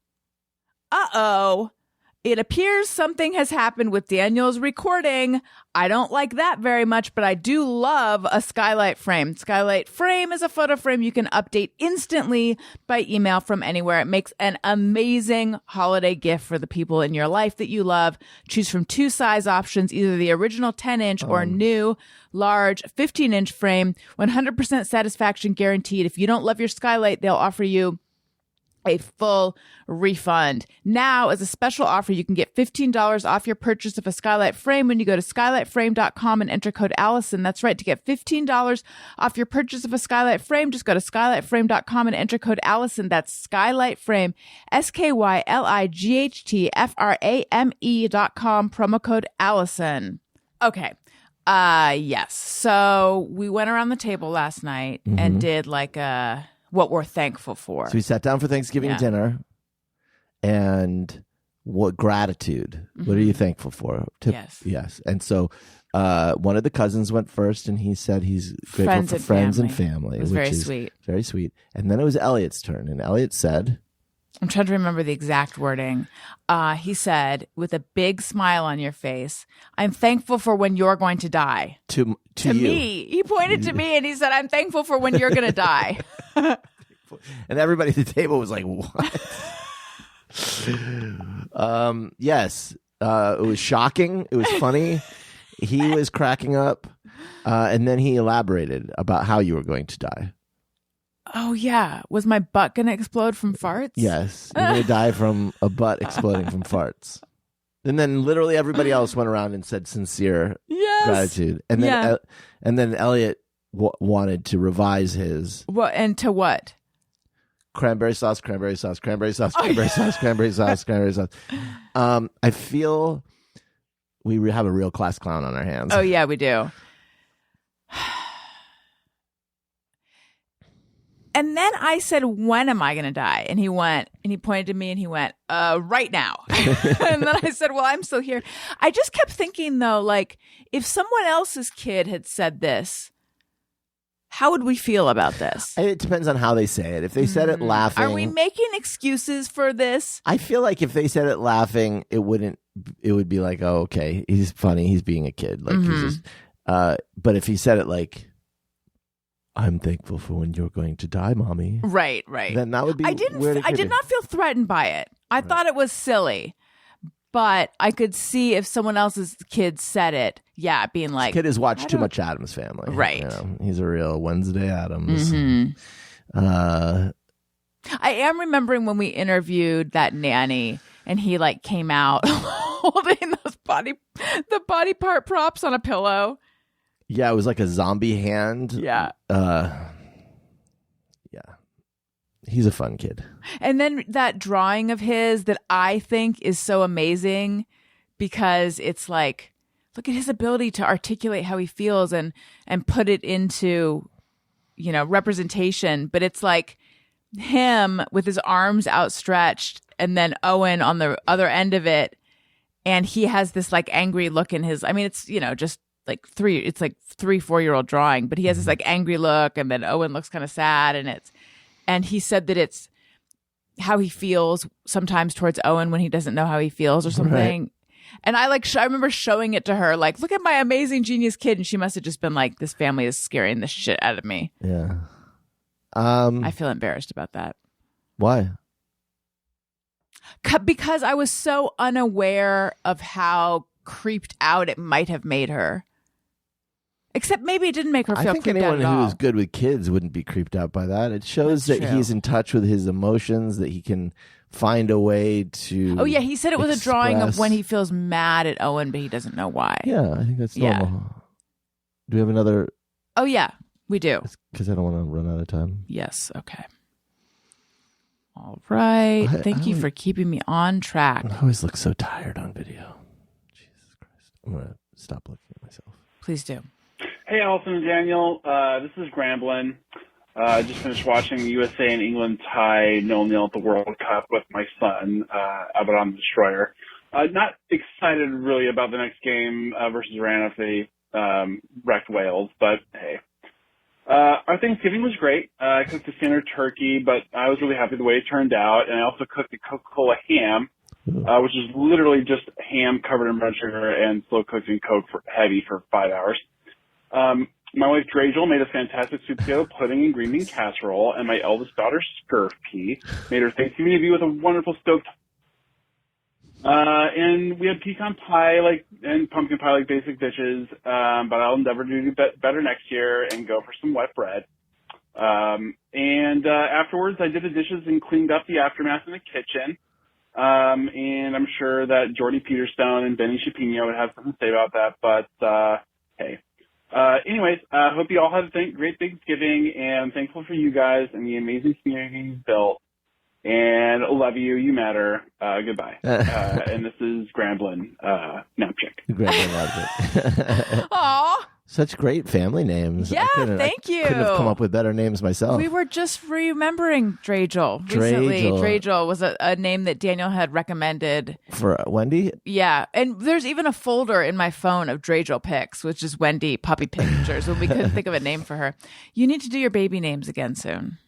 it appears something has happened with Daniel's recording. I don't like that very much, but I do love a skylight frame. Skylight frame is a photo frame you can update instantly by email from anywhere. It makes an amazing holiday gift for the people in your life that you love. Choose from 2 size options, either the original 10-inch or new, large 15-inch frame. 100% satisfaction guaranteed. If you don't love your skylight, they'll offer you a full refund. Now, as a special offer, you can get $15 off your purchase of a skylight frame when you go to skylightframe.com and enter code Alison. That's right. To get $15 off your purchase of a skylight frame, just go to skylightframe.com and enter code Alison. That's Skylight Frame, SKYLIGHTFRAME.com, promo code Alison. Okay. Yes. So we went around the table last night and did what we're thankful for. So we sat down for Thanksgiving dinner, and what gratitude? Mm-hmm. What are you thankful for? Yes. And so one of the cousins went first, and he said he's grateful Friends for and friends family. and family. It was which very is sweet. Very sweet. And then it was Elliot's turn, and Elliot said, I'm trying to remember the exact wording. He said, with a big smile on your face, I'm thankful for when you're going to die. to To you. me. He pointed to me and he said, I'm thankful for when you're going to die. And everybody at the table was like, what? Yes. It was shocking. It was funny. He was cracking up. And then he elaborated about how you were going to die. Oh, yeah. Was my butt going to explode from farts? Yes. You're going to die from a butt exploding from farts. And then literally everybody else went around and said sincere Yes. gratitude. And then, and then Elliot wanted to revise his What, and to what? cranberry sauce, cranberry sauce, cranberry sauce, cranberry sauce, cranberry sauce, cranberry sauce. I feel we have a real class clown on our hands. Oh, yeah, we do. And then I said, when am I going to die? And he went, and he pointed to me and he went, right now. And then I said, well, I'm still here. I just kept thinking, though, like, if someone else's kid had said this, how would we feel about this? It depends on how they say it. If they said it laughing, Are we making excuses for this? I feel like if they said it laughing, it would be like, oh, okay, he's funny, he's being a kid. Like he's just but if he said it like, I'm thankful for when you're going to die, mommy. Right. Then that would be I weird. did not feel threatened by it. I thought it was silly. But I could see if someone else's kid said it, being like, Kid has watched too much Addams Family. Right. You know, he's a real Wednesday Addams. I am remembering when we interviewed that nanny and he like came out holding the body part props on a pillow. Yeah, it was like a zombie hand. Yeah. He's a fun kid. And then that drawing of his that I think is so amazing because it's like, look at his ability to articulate how he feels and put it into, representation. But it's like him with his arms outstretched and then Owen on the other end of it. And he has this like angry look in his, it's, just like 3-4-year-old drawing, but he has this like angry look and then Owen looks kind of sad and he said that it's how he feels sometimes towards Owen when he doesn't know how he feels or something. Right. And I I remember showing it to her, like, look at my amazing genius kid. And she must have just been like, this family is scaring the shit out of me. Yeah. I feel embarrassed about that. Why? Because I was so unaware of how creeped out it might have made her. Except maybe it didn't make her feel I think creeped out anyone at all. who is good with kids wouldn't be creeped out by that. It shows That's that true. he's in touch with his emotions, that he can find a way to. Oh, yeah. He said it was a drawing of express- when he feels mad at Owen, but he doesn't know why. Yeah, I think that's Yeah. normal. Do we have another? Oh, yeah. We do. Because I don't want to run out of time. Yes. Okay. All right. I Thank you for keeping me on track. I always look so tired on video. Jesus Christ. I'm going to stop looking at myself. Please do. Hey, Alison and Daniel. This is Gramblin. Just finished watching USA and England tie 0-0 at the World Cup with my son, Abaddon the Destroyer. Not excited really about the next game versus Iran if they wrecked Wales, but hey. Our Thanksgiving was great. I cooked a standard turkey, but I was really happy the way it turned out. And I also cooked a Coca-Cola ham, which is literally just ham covered in brown sugar and slow cooked in Coke heavy for 5 hours. My wife Dragel made a fantastic sweet potato pudding and green bean casserole, and my eldest daughter Scurf Pea made her Thanksgiving debut with a wonderful stoked. And we had pecan pie and pumpkin pie like basic dishes, but I'll endeavor to do better next year and go for some wet bread. And afterwards I did the dishes and cleaned up the aftermath in the kitchen. And I'm sure that Jordy Peterstone and Benny Chapino would have something to say about that, but hey. Anyways, hope you all had a great Thanksgiving, and I'm thankful for you guys and the amazing community you've built. And love you. You matter. Goodbye. And this is Gramblin, Napchick. Gramblin Napchick. Aw. Such great family names. Yeah, I thank you. Couldn't have come up with better names myself. We were just remembering Dragel recently. Dragel was a name that Daniel had recommended. For Wendy? Yeah. And there's even a folder in my phone of Dragel pics, which is Wendy puppy pictures. When we couldn't think of a name for her. You need to do your baby names again soon.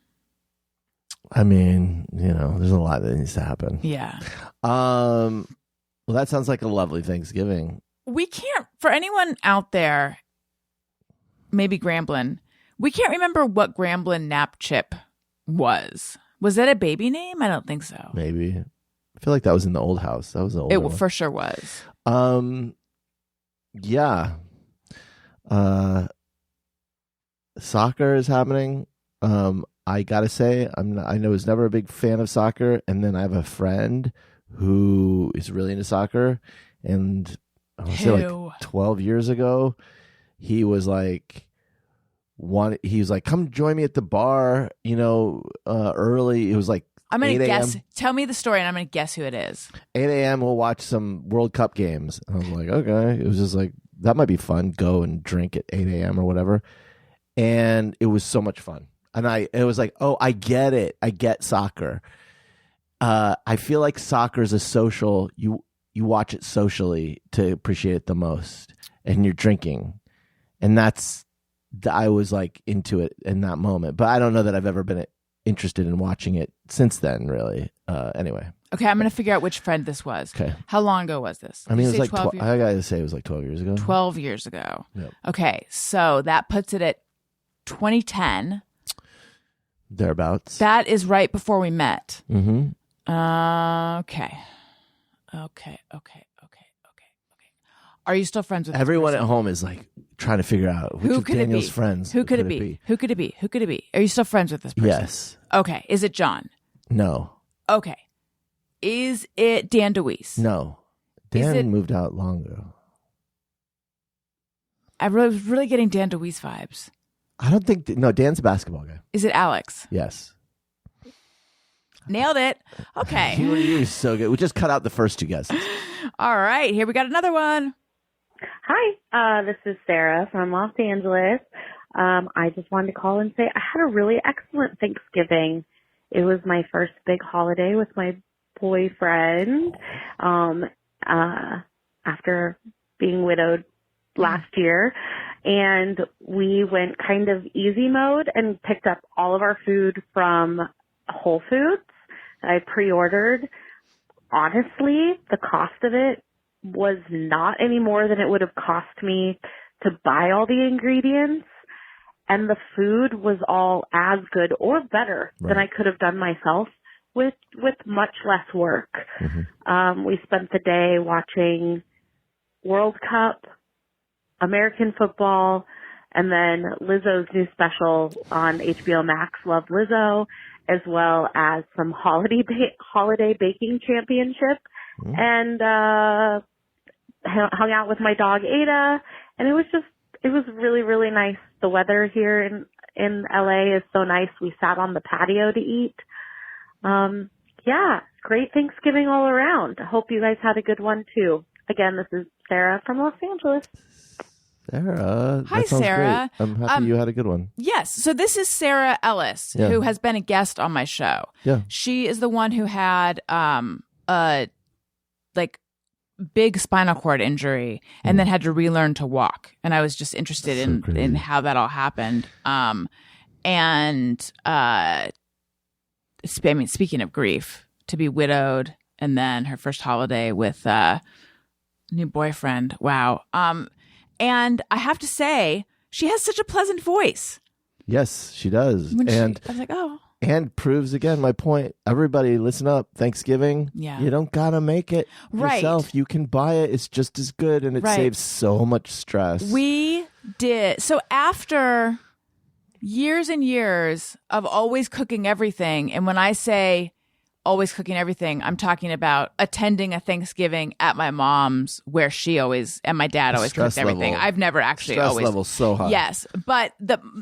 I mean, there's a lot that needs to happen. Yeah. Well, that sounds like a lovely Thanksgiving. We can't, for anyone out there, maybe Gramblin, we can't remember what Gramblin nap chip was. Was that a baby name? I don't think so. Maybe. I feel like that was in the old house. That was the old one. It for sure was. Yeah. Soccer is happening. I gotta say, I was never a big fan of soccer, and then I have a friend who is really into soccer, and I want to say like 12 years ago, he was like, come join me at the bar, early. It was like, I'm going to guess. Tell me the story, and I'm going to guess who it is. 8 a.m. We'll watch some World Cup games. And I was like, okay. It was just like, that might be fun. Go and drink at 8 a.m. or whatever. And it was so much fun. And it was like, oh, I get it. I get soccer. I feel like soccer is a social. You watch it socially to appreciate it the most, and you're drinking, and I was like into it in that moment. But I don't know that I've ever been interested in watching it since then. Really. Anyway. Okay, I'm going to figure out which friend this was. Okay. How long ago was this? I mean, it was like 12 I gotta say it was like 12 years ago. 12 years ago. Yep. Okay, so that puts it at 2010. Thereabouts. That is right before we met. Mm-hmm. Okay. Are you still friends with everyone this person? at home? Is like trying to figure out which of Daniel's friends. Who could it be? Who could it be? Who could it be? Are you still friends with this person? Yes. Okay. Is it John? No. Okay. Is it Dan DeWeese? No. Dan moved out long ago. I was really getting Dan DeWeese vibes. I don't think. No, Dan's a basketball guy. Is it Alex? Yes. Nailed it. Okay. You're so good. We just cut out the first two guesses. All right. Here we got another one. Hi, this is Sarah from Los Angeles. I just wanted to call and say I had a really excellent Thanksgiving. It was my first big holiday with my boyfriend after being widowed last year. And we went kind of easy mode and picked up all of our food from Whole Foods that I pre-ordered. Honestly, the cost of it was not any more than it would have cost me to buy all the ingredients. And the food was all as good or better than I could have done myself with much less work. Mm-hmm. We spent the day watching World Cup, American football, and then Lizzo's new special on HBO Max, Love Lizzo, as well as some holiday baking championship, and hung out with my dog Ada, and it was really, really nice. The weather here in LA is so nice. We sat on the patio to eat. Yeah, great Thanksgiving all around. I hope you guys had a good one too. Again, this is Sarah from Los Angeles. Sarah. Hi, Sarah. Great. I'm happy you had a good one. Yes. So this is Sarah Ellis, who has been a guest on my show. Yeah. She is the one who had a big spinal cord injury and then had to relearn to walk. And I was just interested in how that all happened. Speaking of grief, to be widowed and then her first holiday with new boyfriend. Wow. And I have to say, she has such a pleasant voice. Yes, she does. I was like, oh. And proves again my point. Everybody, listen up. Thanksgiving, Yeah. you don't got to make it yourself. You can buy it. It's just as good, and it saves so much stress. We did. So after years and years of always cooking everything, and when I say always cooking everything, I'm talking about attending a Thanksgiving at my mom's where she always and my dad always cooked everything. I've never actually stress always level so high. Yes, but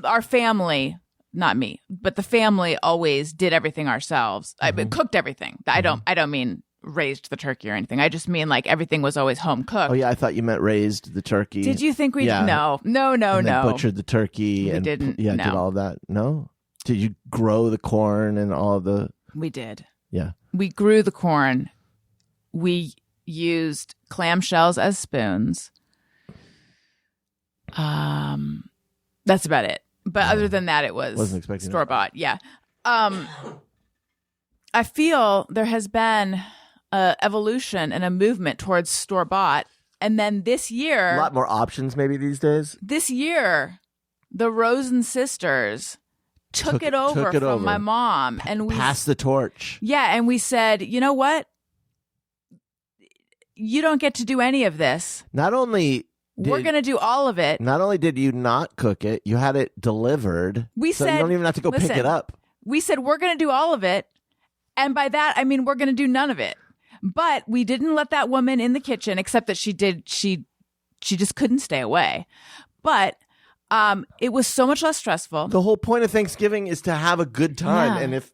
our family, not me, but the family always did everything ourselves. I cooked everything. I don't mean raised the turkey or anything. I just mean like everything was always home cooked. Oh yeah, I thought you meant raised the turkey. Did you think we? Yeah. No. And then butchered the turkey We and didn't, did no. all of that. No, did you grow the corn and all of the? We did. Yeah, We grew the corn. We used clamshells as spoons. That's about it. But other than that, it was Wasn't expecting that. store bought. Yeah. I feel there has been a evolution and a movement towards store bought, and then this year, a lot more options maybe these days. the Rosen sisters took it over from my mom, and we Pass the torch. Yeah, and we said, you know what? You don't get to do any of this. Not only We're going to do all of it. Not only did you not cook it, you had it delivered. We so said, you don't even have to go pick listen, it up. We said we're going to do all of it. And by that, I mean we're going to do none of it. But we didn't let that woman in the kitchen, except that she just couldn't stay away. But it was so much less stressful. The whole point of Thanksgiving is to have a good time. Yeah. And if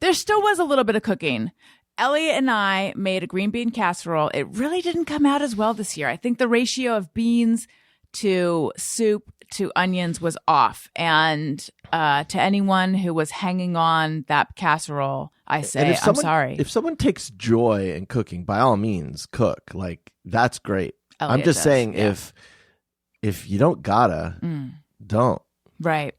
There still was a little bit of cooking. Elliot and I made a green bean casserole. It really didn't come out as well this year. I think the ratio of beans to soup to onions was off. And to anyone who was hanging on that casserole, I say, I'm sorry. If someone takes joy in cooking, by all means, cook. Like, that's great. I'm Elliot just does, saying, yeah. if you don't gotta, don't. Right.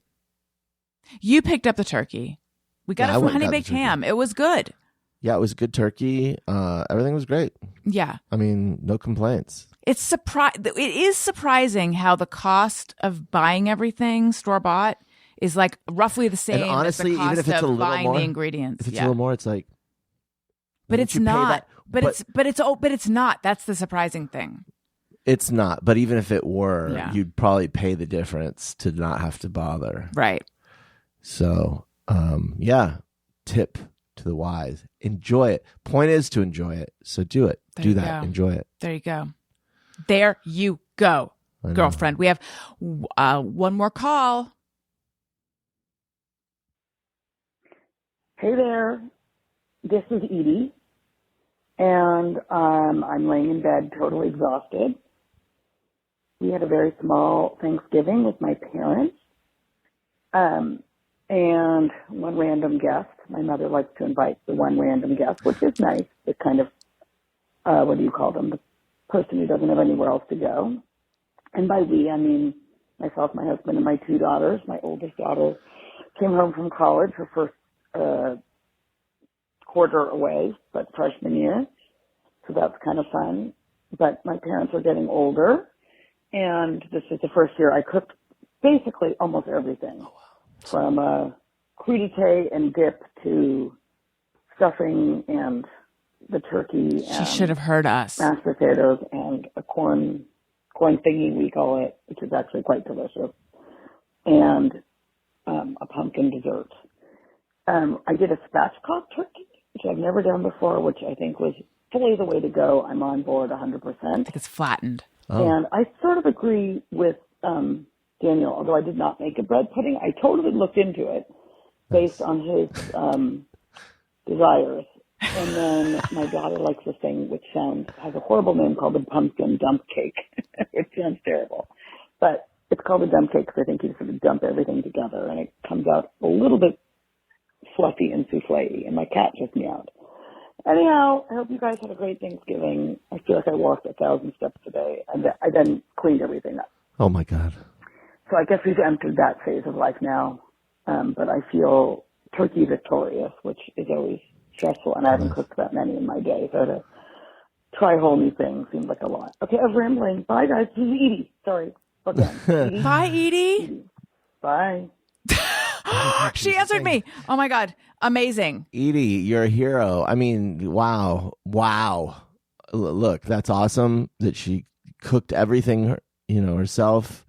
You picked up the turkey. We got Yeah, I it from went and Honey got the Baked turkey. Ham. It was good. Yeah, it was good turkey. Everything was great. Yeah. I mean, no complaints. It is surprising how the cost of buying everything store bought is like roughly the same And honestly, as the cost even if it's of a little buying more, the ingredients. if it's yeah. a little more, it's like, But wouldn't it's you pay not. that? But it's not. That's the surprising thing. It's not. But even if it were, Yeah. you'd probably pay the difference to not have to bother. Right. So, yeah, tip to the wise. Enjoy it. Point is to enjoy it. So do it. There Do you that. go. Enjoy it. There you go. There you go, I know. girlfriend. We have one more call. Hey there, this is Edie, and I'm laying in bed totally exhausted. We had a very small Thanksgiving with my parents, and one random guest. My mother likes to invite the one random guest, which is nice. It's kind of, what do you call them, the person who doesn't have anywhere else to go. And by we, I mean myself, my husband, and my two daughters. My oldest daughter came home from college, her first quarter away, but freshman year. So that's kind of fun. But my parents are getting older, and this is the first year I cooked basically almost everything. From crudité and dip to stuffing and the turkey She and should have heard us. mashed potatoes and a corn thingy, we call it, which is actually quite delicious, and a pumpkin dessert. I did a spatchcock turkey, which I've never done before, which I think was fully the way to go. I'm on board 100%. I think it's flattened. Oh. And I sort of agree with Daniel, although I did not make a bread pudding. I totally looked into it based on his desires. And then my daughter likes this thing which has a horrible name called the pumpkin dump cake, which sounds terrible. But it's called a dump cake because I think you sort of dump everything together and it comes out a little bit fluffy and souffle-y, and my cat just meowed. Anyhow, I hope you guys had a great Thanksgiving. I feel like I walked 1,000 steps today, and I then cleaned everything up. Oh, my God. So I guess we've entered that phase of life now. But I feel turkey victorious, which is always stressful, and I haven't cooked that many in my day. So to try a whole new thing seems like a lot. Okay, I'm rambling. Bye, guys. This is Edie. Sorry. Again. Edie. Bye, Edie. Edie. Bye. She answered me. Oh my God. Amazing. Edie, you're a hero. I mean, wow. Look, that's awesome that she cooked everything, herself.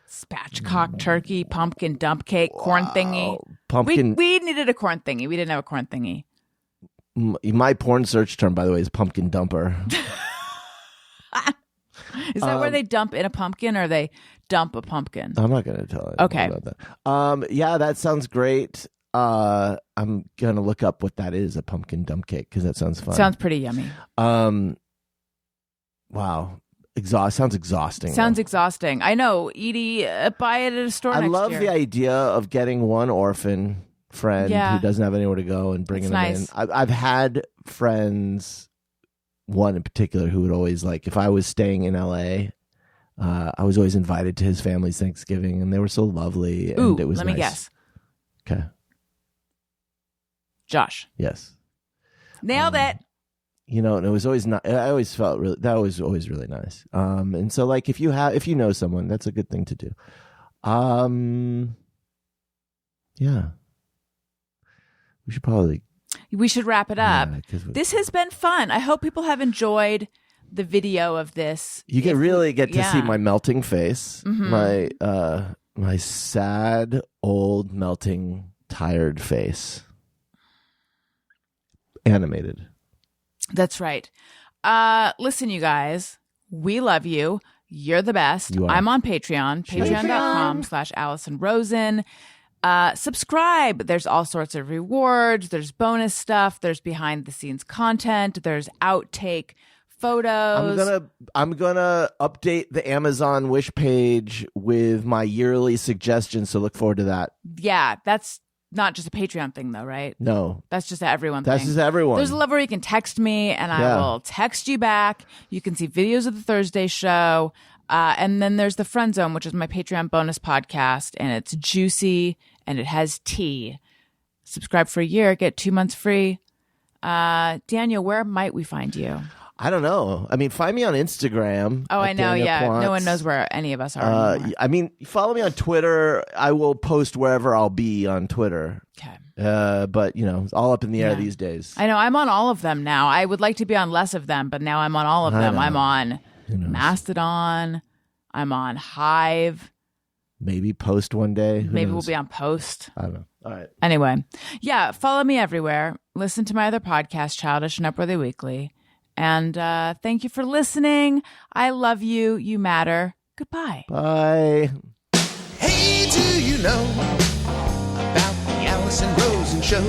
Spatchcock turkey, pumpkin dump cake, corn thingy. Pumpkin. We needed a corn thingy. We didn't have a corn thingy. My porn search term, by the way, is pumpkin dumper. Is that where they dump in a pumpkin or they dump a pumpkin? I'm not going to tell you Okay. about that. Yeah, that sounds great. I'm gonna look up what that is, a pumpkin dump cake, because that sounds fun. Sounds pretty yummy. Wow. Sounds exhausting. Sounds though. exhausting. I know. Edie, buy it at a store I next love year. the idea of getting one orphan friend Yeah. who doesn't have anywhere to go and bringing That's them in. I've had friends, one in particular, who would always, like, if I was staying in LA, I was always invited to his family's Thanksgiving, and they were so lovely. And Ooh, it was let me nice. guess. Okay. Josh. Yes. Nailed it. You know, and it was always not. I always felt that was always really nice. And so, like, if you know someone, that's a good thing to do. Yeah, we should wrap it up. Yeah, 'cause This has been fun. I hope people have enjoyed the video of this. you can really get to see yeah. my melting face, Mhm. my sad, old, melting, tired face, animated. That's right. Listen, you guys, we love you. You're the best. You are. I'm on Patreon, patreon.com/Alison Rosen. Subscribe. There's all sorts of rewards. There's bonus stuff. There's behind the scenes content. There's outtake photos. I'm gonna update the Amazon Wish page with my yearly suggestions, so look forward to that. Yeah, that's not just a Patreon thing, though, right? No, That's just everyone that's thing. just everyone. There's a level where you can text me, and I Yeah. will text you back. You can see videos of the Thursday show. And then there's the Friend Zone, which is my Patreon bonus podcast, and it's juicy, and it has tea. Subscribe for a year, get 2 months free. Daniel, where might we find you? I don't know. I mean, find me on Instagram. Oh, at I know, Daniel yeah. Quantz. No one knows where any of us are anymore. I mean, follow me on Twitter. I will post wherever I'll be on Twitter. Okay. But, you know, it's all up in the air Yeah. these days. I know. I'm on all of them now. I would like to be on less of them, but now I'm on all of I them. know. I'm on Who knows? Mastodon. I'm on Hive. Maybe Post one day. Who Maybe knows? we'll be on Post. I don't know. All right. Anyway, yeah, follow me everywhere. Listen to my other podcast, Childish and Upworthy Weekly. And thank you for listening. I love you. You matter. Goodbye. Bye. Hey, do you know about the Alison Rosen Show?